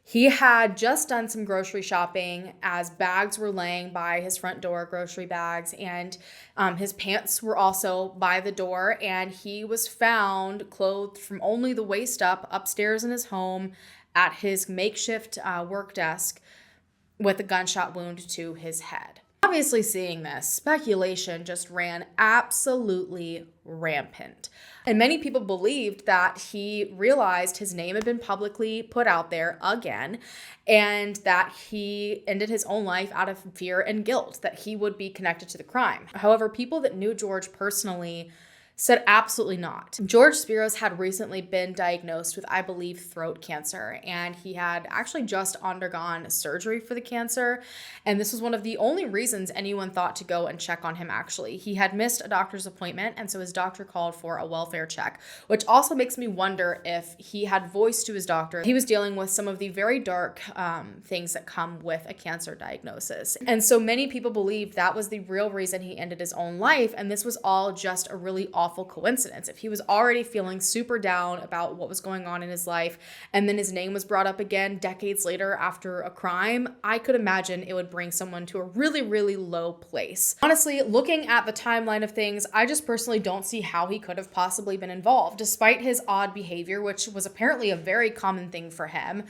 He had just done some grocery shopping as bags were laying by his front door, grocery bags, and his pants were also by the door, and he was found clothed from only the waist up upstairs in his home at his makeshift work desk with a gunshot wound to his head. Obviously, seeing this, speculation just ran absolutely rampant. And many people believed that he realized his name had been publicly put out there again, and that he ended his own life out of fear and guilt that he would be connected to the crime. However, people that knew George personally said absolutely not. George Spiros had recently been diagnosed with, I believe, throat cancer, and he had actually just undergone surgery for the cancer, and this was one of the only reasons anyone thought to go and check on him, actually. He had missed a doctor's appointment, and so his doctor called for a welfare check, which also makes me wonder if he had voiced to his doctor he was dealing with some of the very dark things that come with a cancer diagnosis. And so many people believe that was the real reason he ended his own life, and this was all just a really awful coincidence. If he was already feeling super down about what was going on in his life, and then his name was brought up again decades later after a crime, I could imagine it would bring someone to a really, really low place. Honestly, looking at the timeline of things, I just personally don't see how he could have possibly been involved. Despite his odd behavior, which was apparently a very common thing for him,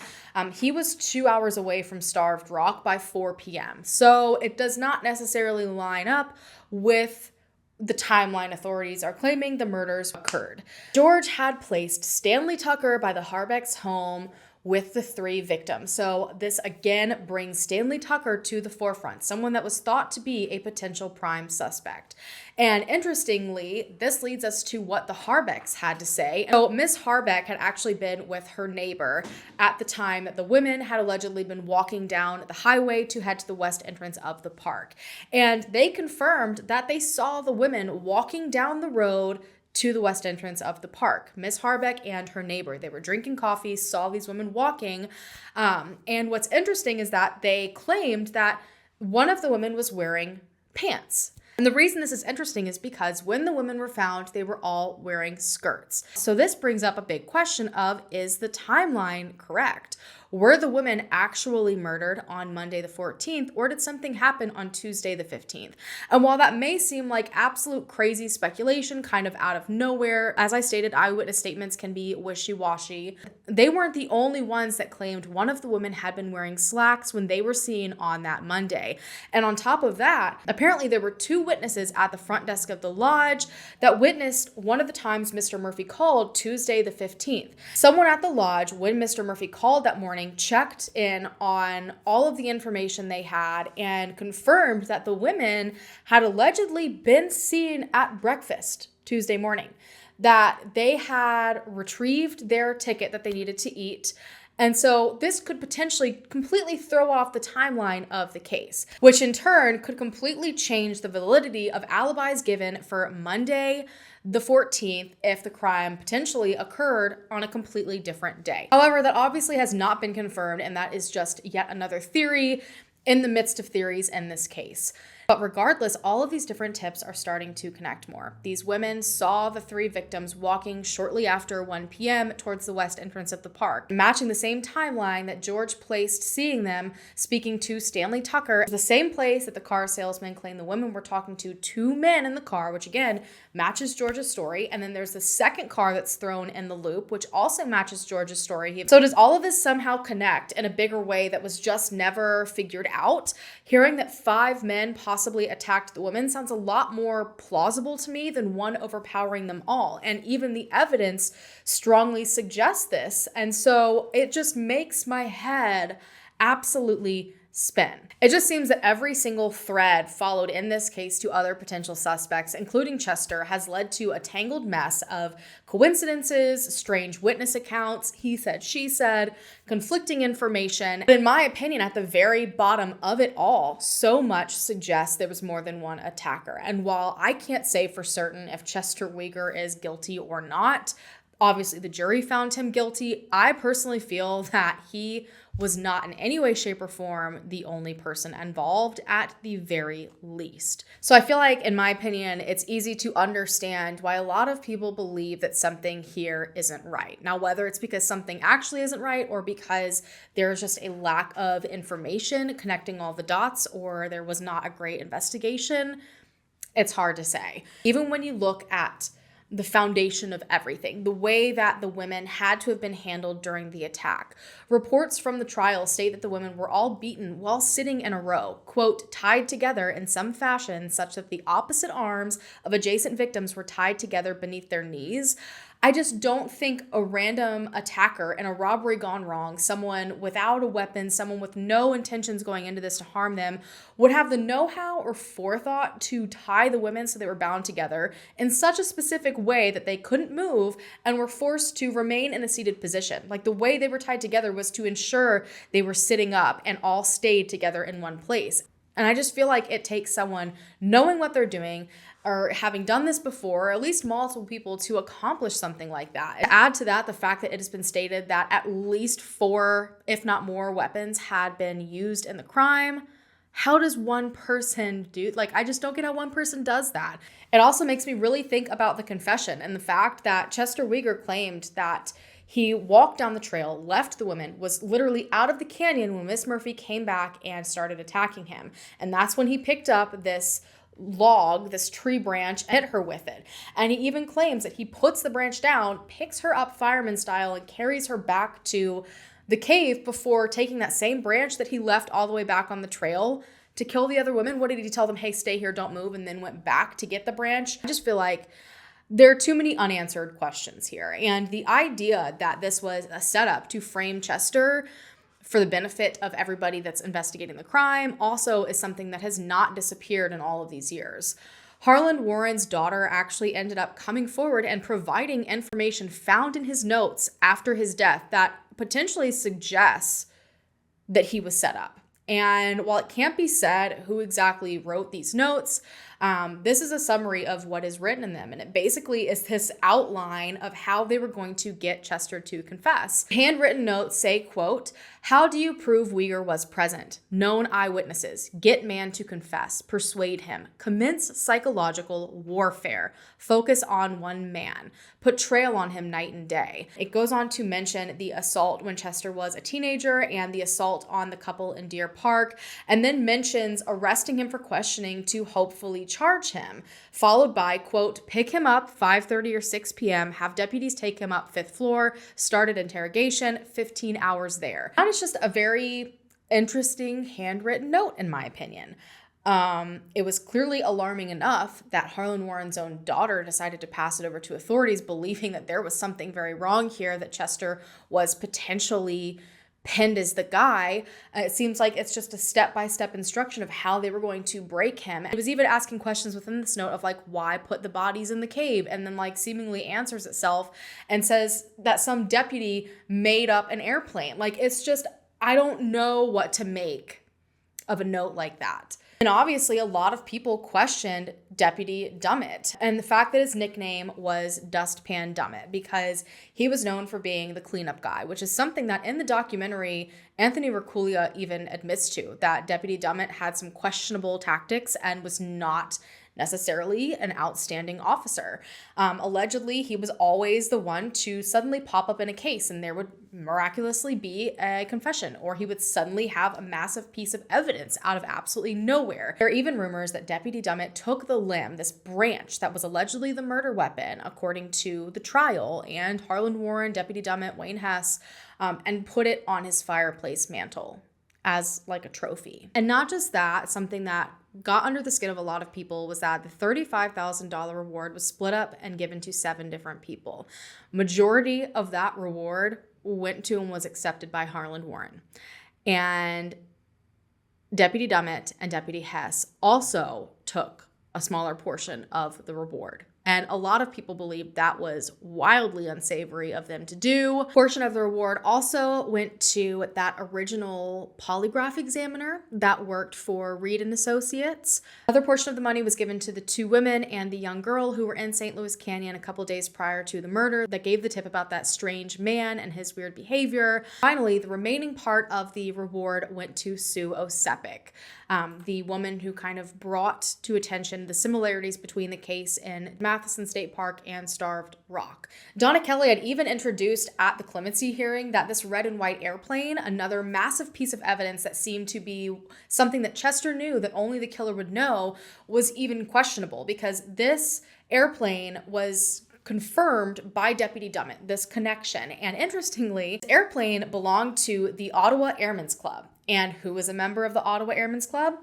he was 2 hours away from Starved Rock by 4 p.m. So it does not necessarily line up with the timeline authorities are claiming the murders occurred. George had placed Stanley Tucker by the Harbeck's home with the 3 victims. So this again brings Stanley Tucker to the forefront, someone that was thought to be a potential prime suspect. And interestingly, this leads us to what the Harbecks had to say. So Miss Harbeck had actually been with her neighbor at the time that the women had allegedly been walking down the highway to head to the west entrance of the park. And they confirmed that they saw the women walking down the road to the west entrance of the park. Miss Harbeck and her neighbor, they were drinking coffee, saw these women walking. And what's interesting is that they claimed that one of the women was wearing pants. And the reason this is interesting is because when the women were found, they were all wearing skirts. So this brings up a big question of, is the timeline correct? Were the women actually murdered on Monday the 14th, or did something happen on Tuesday the 15th? And while that may seem like absolute crazy speculation, kind of out of nowhere, as I stated, eyewitness statements can be wishy-washy. They weren't the only ones that claimed one of the women had been wearing slacks when they were seen on that Monday. And on top of that, apparently there were 2 witnesses at the front desk of the lodge that witnessed one of the times Mr. Murphy called Tuesday the 15th. Someone at the lodge, when Mr. Murphy called that morning, checked in on all of the information they had and confirmed that the women had allegedly been seen at breakfast Tuesday morning, that they had retrieved their ticket that they needed to eat. And so this could potentially completely throw off the timeline of the case, which in turn could completely change the validity of alibis given for Monday the 14th if the crime potentially occurred on a completely different day. However, that obviously has not been confirmed, and that is just yet another theory in the midst of theories in this case. But regardless, all of these different tips are starting to connect more. These women saw the 3 victims walking shortly after 1 p.m. towards the west entrance of the park, matching the same timeline that George placed seeing them speaking to Stanley Tucker, the same place that the car salesman claimed the women were talking to 2 men in the car, which again matches George's story. And then there's the second car that's thrown in the loop, which also matches George's story. So does all of this somehow connect in a bigger way that was just never figured out? Hearing that 5 men possibly attacked the women sounds a lot more plausible to me than one overpowering them all. And even the evidence strongly suggests this. And so it just makes my head absolutely spin. It just seems that every single thread followed in this case to other potential suspects, including Chester, has led to a tangled mess of coincidences, strange witness accounts, he said, she said, conflicting information. But in my opinion, at the very bottom of it all, so much suggests there was more than one attacker. And while I can't say for certain if Chester Weger is guilty or not, obviously the jury found him guilty, I personally feel that he was not in any way, shape, or form the only person involved at the very least. So I feel like, in my opinion, it's easy to understand why a lot of people believe that something here isn't right. Now, whether it's because something actually isn't right or because there's just a lack of information connecting all the dots or there was not a great investigation, it's hard to say. Even when you look at the foundation of everything, the way that the women had to have been handled during the attack. Reports from the trial state that the women were all beaten while sitting in a row, quote, tied together in some fashion such that the opposite arms of adjacent victims were tied together beneath their knees. I just don't think a random attacker in a robbery gone wrong, someone without a weapon, someone with no intentions going into this to harm them, would have the know-how or forethought to tie the women so they were bound together in such a specific way that they couldn't move and were forced to remain in a seated position. Like, the way they were tied together was to ensure they were sitting up and all stayed together in one place. And I just feel like it takes someone knowing what they're doing or having done this before, or at least multiple people, to accomplish something like that. Add to that the fact that it has been stated that at least 4, if not more, weapons had been used in the crime. How does one person do, I just don't get how one person does that. It also makes me really think about the confession and the fact that Chester Weger claimed that he walked down the trail, left the women, was literally out of the canyon when Miss Murphy came back and started attacking him. And that's when he picked up this log, this tree branch, and hit her with it. And he even claims that he puts the branch down, picks her up fireman style, and carries her back to the cave before taking that same branch that he left all the way back on the trail to kill the other women. What did he tell them? Hey, stay here, don't move, and then went back to get the branch? I just feel like there are too many unanswered questions here. And the idea that this was a setup to frame Chester for the benefit of everybody that's investigating the crime also is something that has not disappeared in all of these years. Harlan Warren's daughter actually ended up coming forward and providing information found in his notes after his death that potentially suggests that he was set up. And while it can't be said who exactly wrote these notes, this is a summary of what is written in them. And it basically is this outline of how they were going to get Chester to confess. Handwritten notes say, quote, "How do you prove Weger was present? Known eyewitnesses. Get man to confess. Persuade him. Commence psychological warfare. Focus on one man. Put trail on him night and day." It goes on to mention the assault when Chester was a teenager and the assault on the couple in Deer Park, and then mentions arresting him for questioning to hopefully charge him, followed by, quote, "Pick him up 5:30 or 6 p.m., have deputies take him up 5th floor, started interrogation, 15 hours there." That is just a very interesting handwritten note, in my opinion. It was clearly alarming enough that Harlan Warren's own daughter decided to pass it over to authorities, believing that there was something very wrong here, that Chester was potentially pinned as the guy. It seems like it's just a step-by-step instruction of how they were going to break him. It was even asking questions within this note of why put the bodies in the cave, and then seemingly answers itself and says that some deputy made up an airplane. It's just, I don't know what to make of a note like that. And obviously a lot of people questioned, Deputy Dummett, and the fact that his nickname was Dustpan Dummett because he was known for being the cleanup guy, which is something that in the documentary, Anthony Raccuglia even admits to, that Deputy Dummett had some questionable tactics and was not necessarily an outstanding officer. Allegedly, he was always the one to suddenly pop up in a case and there would miraculously be a confession, or he would suddenly have a massive piece of evidence out of absolutely nowhere. There are even rumors that Deputy Dummett took the limb, this branch that was allegedly the murder weapon, according to the trial, and Harlan Warren, Deputy Dummett, Wayne Hess, and put it on his fireplace mantle as like a trophy. And not just that, something that got under the skin of a lot of people was that the $35,000 reward was split up and given to 7 different people. Majority of that reward went to and was accepted by Harlan Warren. And Deputy Dummett and Deputy Hess also took a smaller portion of the reward. And a lot of people believe that was wildly unsavory of them to do. A portion of the reward also went to that original polygraph examiner that worked for Reed and Associates. Another portion of the money was given to the 2 women and the young girl who were in St. Louis Canyon a couple days prior to the murder that gave the tip about that strange man and his weird behavior. Finally, the remaining part of the reward went to Sue Osepik, the woman who kind of brought to attention the similarities between the case in Matheson State Park and Starved Rock. Donna Kelly had even introduced at the clemency hearing that this red and white airplane, another massive piece of evidence that seemed to be something that Chester knew that only the killer would know, was even questionable because this airplane was confirmed by Deputy Dummett, this connection. And interestingly, this airplane belonged to the Ottawa Airmen's Club. And who was a member of the Ottawa Airmen's Club?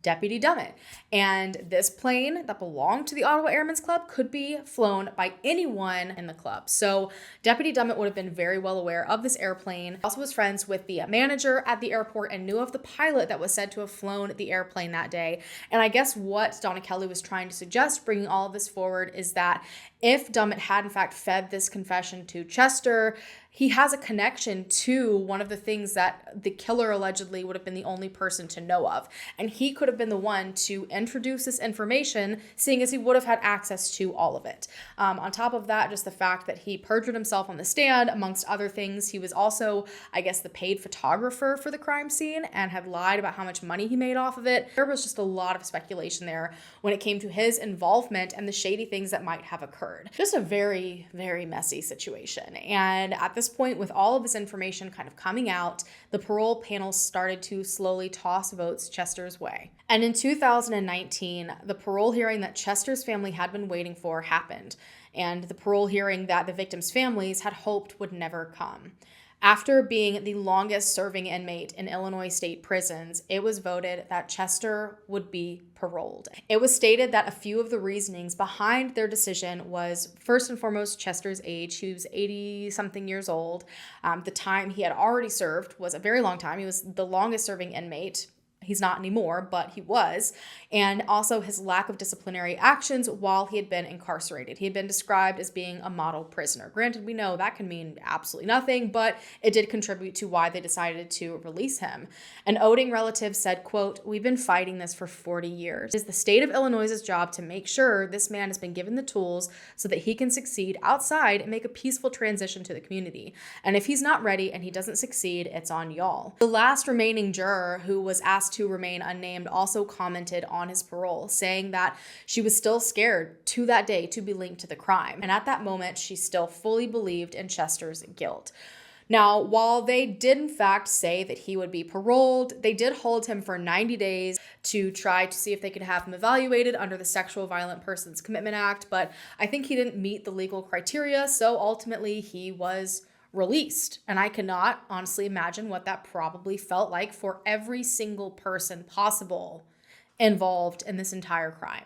Deputy Dummett. And this plane that belonged to the Ottawa Airmen's Club could be flown by anyone in the club. So Deputy Dummett would have been very well aware of this airplane. He also was friends with the manager at the airport and knew of the pilot that was said to have flown the airplane that day. And I guess what Donna Kelly was trying to suggest, bringing all of this forward, is that if Dummett had in fact fed this confession to Chester, he has a connection to one of the things that the killer allegedly would have been the only person to know of. And he could have been the one to introduce this information, seeing as he would have had access to all of it. On top of that, just the fact that he perjured himself on the stand, amongst other things. He was also, I guess, the paid photographer for the crime scene and had lied about how much money he made off of it. There was just a lot of speculation there when it came to his involvement and the shady things that might have occurred. Just a very, very messy situation. And at this point, with all of this information kind of coming out, the parole panel started to slowly toss votes Chester's way. And in 2019, the parole hearing that Chester's family had been waiting for happened, and the parole hearing that the victims' families had hoped would never come. After being the longest serving inmate in Illinois state prisons, it was voted that Chester would be paroled. It was stated that a few of the reasonings behind their decision was, first and foremost, Chester's age. He was 80-something years old. The time he had already served was a very long time. He was the longest serving inmate. He's not anymore, but he was. And also his lack of disciplinary actions while he had been incarcerated. He had been described as being a model prisoner. Granted, we know that can mean absolutely nothing, but it did contribute to why they decided to release him. An Oding relative said, quote, "We've been fighting this for 40 years. It is the state of Illinois' job to make sure this man has been given the tools so that he can succeed outside and make a peaceful transition to the community. And if he's not ready and he doesn't succeed, it's on y'all." The last remaining juror, who was asked to remain unnamed, also commented on his parole, saying that she was still scared to that day to be linked to the crime. And at that moment, she still fully believed in Chester's guilt. Now, while they did in fact say that he would be paroled, they did hold him for 90 days to try to see if they could have him evaluated under the Sexual Violent Persons Commitment Act, but I think he didn't meet the legal criteria, so ultimately he was released. And I cannot honestly imagine what that probably felt like for every single person possible involved in this entire crime.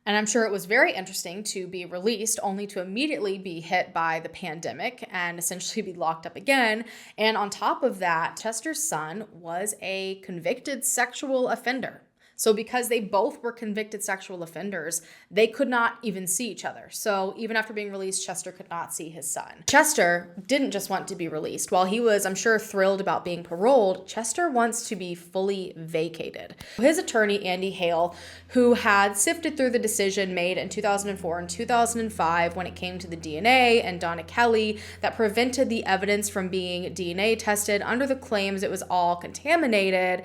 And I'm sure it was very interesting to be released only to immediately be hit by the pandemic and essentially be locked up again. And on top of that, Chester's son was a convicted sexual offender. So because they both were convicted sexual offenders, they could not even see each other. So even after being released, Chester could not see his son. Chester didn't just want to be released. While he was, I'm sure, thrilled about being paroled, Chester wants to be fully vacated. His attorney, Andy Hale, who had sifted through the decision made in 2004 and 2005 when it came to the DNA and Donna Kelly that prevented the evidence from being DNA tested under the claims it was all contaminated,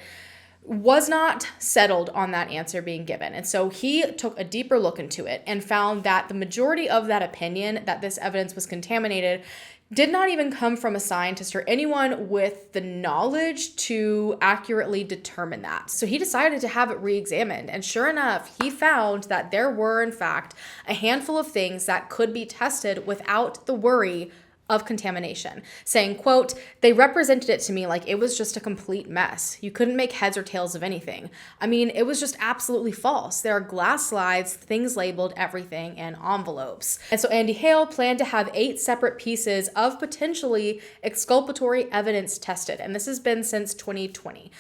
was not settled on that answer being given. And so he took a deeper look into it and found that the majority of that opinion that this evidence was contaminated did not even come from a scientist or anyone with the knowledge to accurately determine that. So he decided to have it re-examined. And sure enough, he found that there were, in fact, a handful of things that could be tested without the worry of contamination, saying, quote, "They represented it to me like it was just a complete mess. You couldn't make heads or tails of anything. I mean, it was just absolutely false. There are glass slides, things labeled, everything, and envelopes." And so Andy Hale planned to have 8 separate pieces of potentially exculpatory evidence tested. And this has been since 2020.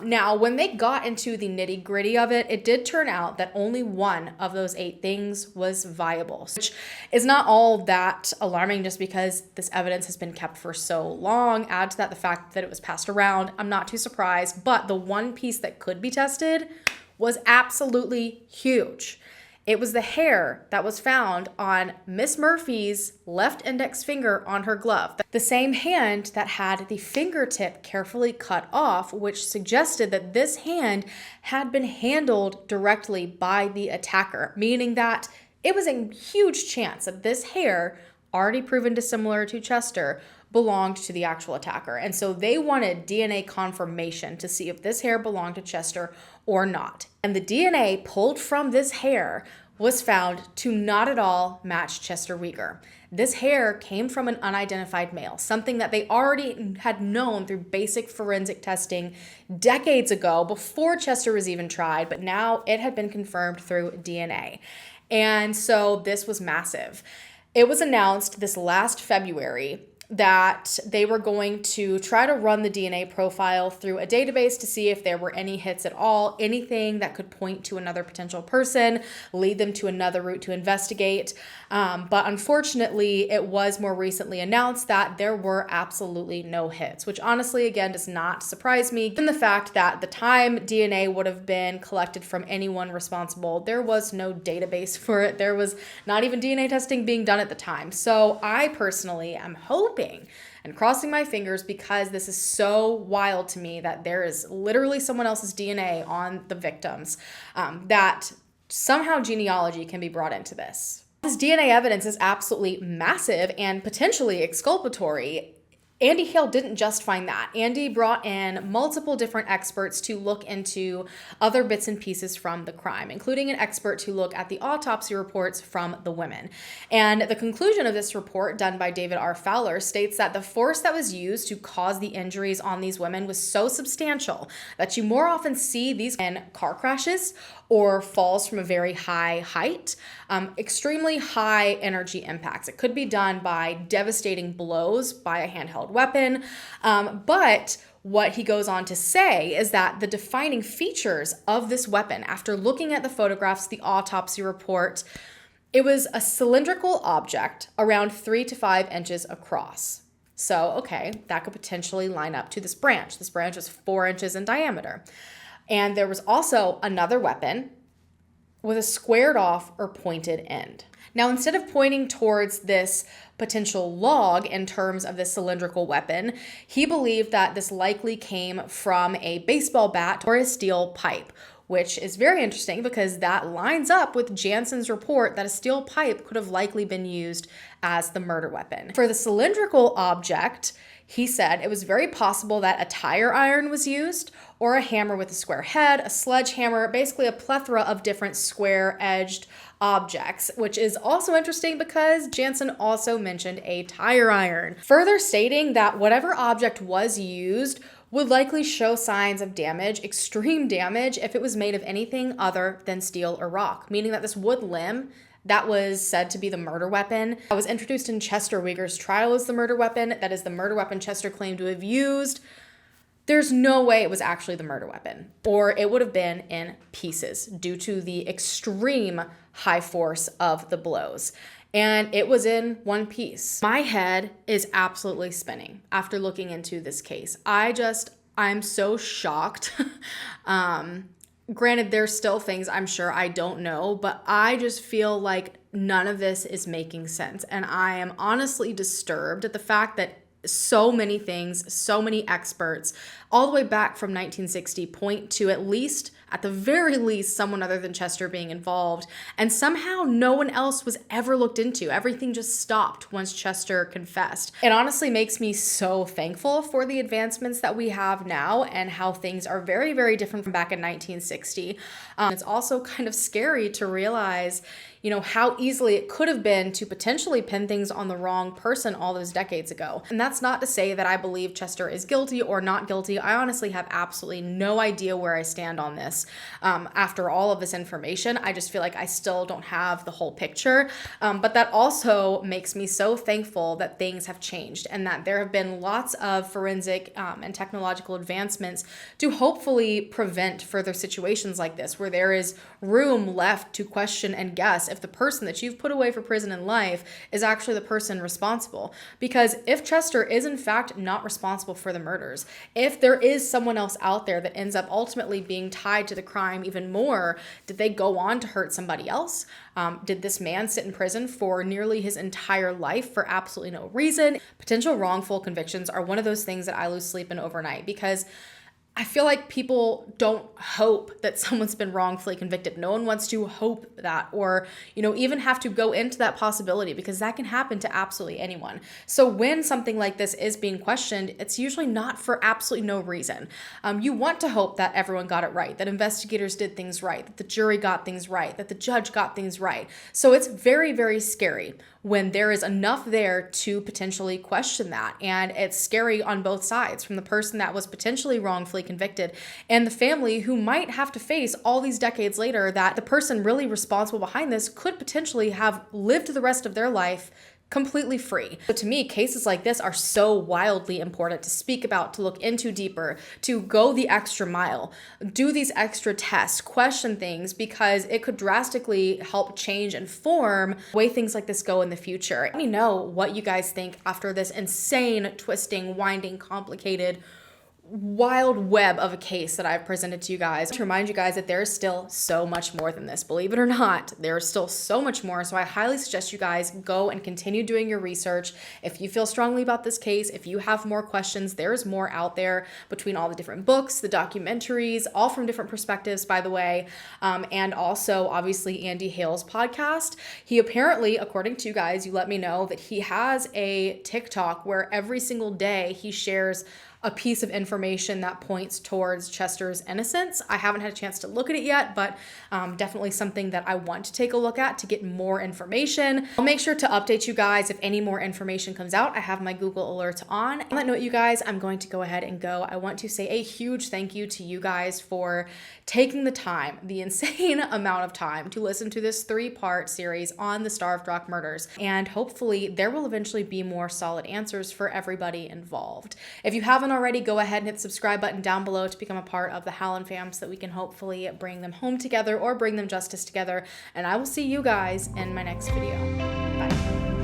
Now, when they got into the nitty gritty of it, it did turn out that only one of those 8 things was viable, which is not all that alarming just because this evidence has been kept for so long. Add to that the fact that it was passed around. I'm not too surprised, but the one piece that could be tested was absolutely huge. It was the hair that was found on Miss Murphy's left index finger on her glove. The same hand that had the fingertip carefully cut off, which suggested that this hand had been handled directly by the attacker, meaning that it was a huge chance that this hair, already proven dissimilar to Chester, belonged to the actual attacker. And so they wanted DNA confirmation to see if this hair belonged to Chester or not. And the DNA pulled from this hair was found to not at all match Chester Weger. This hair came from an unidentified male, something that they already had known through basic forensic testing decades ago before Chester was even tried, but now it had been confirmed through DNA. And so this was massive. It was announced this last February that they were going to try to run the DNA profile through a database to see if there were any hits at all, anything that could point to another potential person, lead them to another route to investigate. But unfortunately, it was more recently announced that there were absolutely no hits, which honestly, again, does not surprise me, given the fact that the time DNA would have been collected from anyone responsible, there was no database for it. There was not even DNA testing being done at the time. So I personally am hoping and crossing my fingers, because this is so wild to me that there is literally someone else's DNA on the victims, that somehow genealogy can be brought into this. This DNA evidence is absolutely massive and potentially exculpatory. Andy Hale didn't just find that. Andy brought in multiple different experts to look into other bits and pieces from the crime, including an expert to look at the autopsy reports from the women. And the conclusion of this report, done by David R. Fowler, states that the force that was used to cause the injuries on these women was so substantial that you more often see these in car crashes or falls from a very high height, extremely high energy impacts. It could be done by devastating blows by a handheld weapon, but what he goes on to say is that the defining features of this weapon, after looking at the photographs, the autopsy report, it was a cylindrical object around 3 to 5 inches across. So, okay, that could potentially line up to this branch. This branch is 4 inches in diameter. And there was also another weapon with a squared off or pointed end. Now, instead of pointing towards this potential log in terms of this cylindrical weapon, he believed that this likely came from a baseball bat or a steel pipe, which is very interesting because that lines up with Jansen's report that a steel pipe could have likely been used as the murder weapon. For the cylindrical object, he said it was very possible that a tire iron was used, or a hammer with a square head, a sledgehammer, basically a plethora of different square-edged objects, which is also interesting because Jansen also mentioned a tire iron, further stating that whatever object was used would likely show signs of damage, extreme damage, if it was made of anything other than steel or rock, meaning that this wood limb that was said to be the murder weapon that was introduced in Chester Weger's trial as the murder weapon, that is the murder weapon Chester claimed to have used, there's no way it was actually the murder weapon, or it would have been in pieces due to the extreme high force of the blows. And it was in one piece. My head is absolutely spinning after looking into this case. I'm so shocked. Granted, there's still things I'm sure I don't know, but I just feel like none of this is making sense. And I am honestly disturbed at the fact that so many things, so many experts, all the way back from 1960 point to at the very least, someone other than Chester being involved. And somehow no one else was ever looked into. Everything just stopped once Chester confessed. It honestly makes me so thankful for the advancements that we have now and how things are very, very different from back in 1960. It's also kind of scary to realize, how easily it could have been to potentially pin things on the wrong person all those decades ago. And that's not to say that I believe Chester is guilty or not guilty. I honestly have absolutely no idea where I stand on this. After all of this information, I just feel like I still don't have the whole picture. But that also makes me so thankful that things have changed and that there have been lots of forensic and technological advancements to hopefully prevent further situations like this, where there is room left to question and guess if the person that you've put away for prison in life is actually the person responsible. Because if Chester is in fact not responsible for the murders, if there is someone else out there that ends up ultimately being tied to the crime even more, did they go on to hurt somebody else? Did this man sit in prison for nearly his entire life for absolutely no reason? Potential wrongful convictions are one of those things that I lose sleep in overnight, because I feel like people don't hope that someone's been wrongfully convicted. No one wants to hope that, or, even have to go into that possibility, because that can happen to absolutely anyone. So when something like this is being questioned, it's usually not for absolutely no reason. You want to hope that everyone got it right, that investigators did things right, that the jury got things right, that the judge got things right. So it's very, very scary when there is enough there to potentially question that. And it's scary on both sides, from the person that was potentially wrongfully convicted and the family who might have to face all these decades later that the person really responsible behind this could potentially have lived the rest of their life completely free. So to me, cases like this are so wildly important to speak about, to look into deeper, to go the extra mile, do these extra tests, question things, because it could drastically help change and form the way things like this go in the future. Let me know what you guys think after this insane, twisting, winding, complicated, wild web of a case that I've presented to you guys, to remind you guys that there's still so much more than this. Believe it or not, there's still so much more. So I highly suggest you guys go and continue doing your research. If you feel strongly about this case, if you have more questions, there's more out there between all the different books, the documentaries, all from different perspectives, by the way. And also obviously Andy Hale's podcast. He apparently, according to you guys, you let me know that he has a TikTok where every single day he shares a piece of information that points towards Chester's innocence. I haven't had a chance to look at it yet, but definitely something that I want to take a look at to get more information. I'll make sure to update you guys if any more information comes out. I have my Google alerts on. On that note, you guys, I'm going to go ahead and go. I want to say a huge thank you to you guys for taking the time, the insane amount of time, to listen to this 3-part series on the Starved Rock murders. And hopefully there will eventually be more solid answers for everybody involved. If you haven't already, go ahead and hit the subscribe button down below to become a part of the Hallan fam, so that we can hopefully bring them home together or bring them justice together. And I will see you guys in my next video. Bye.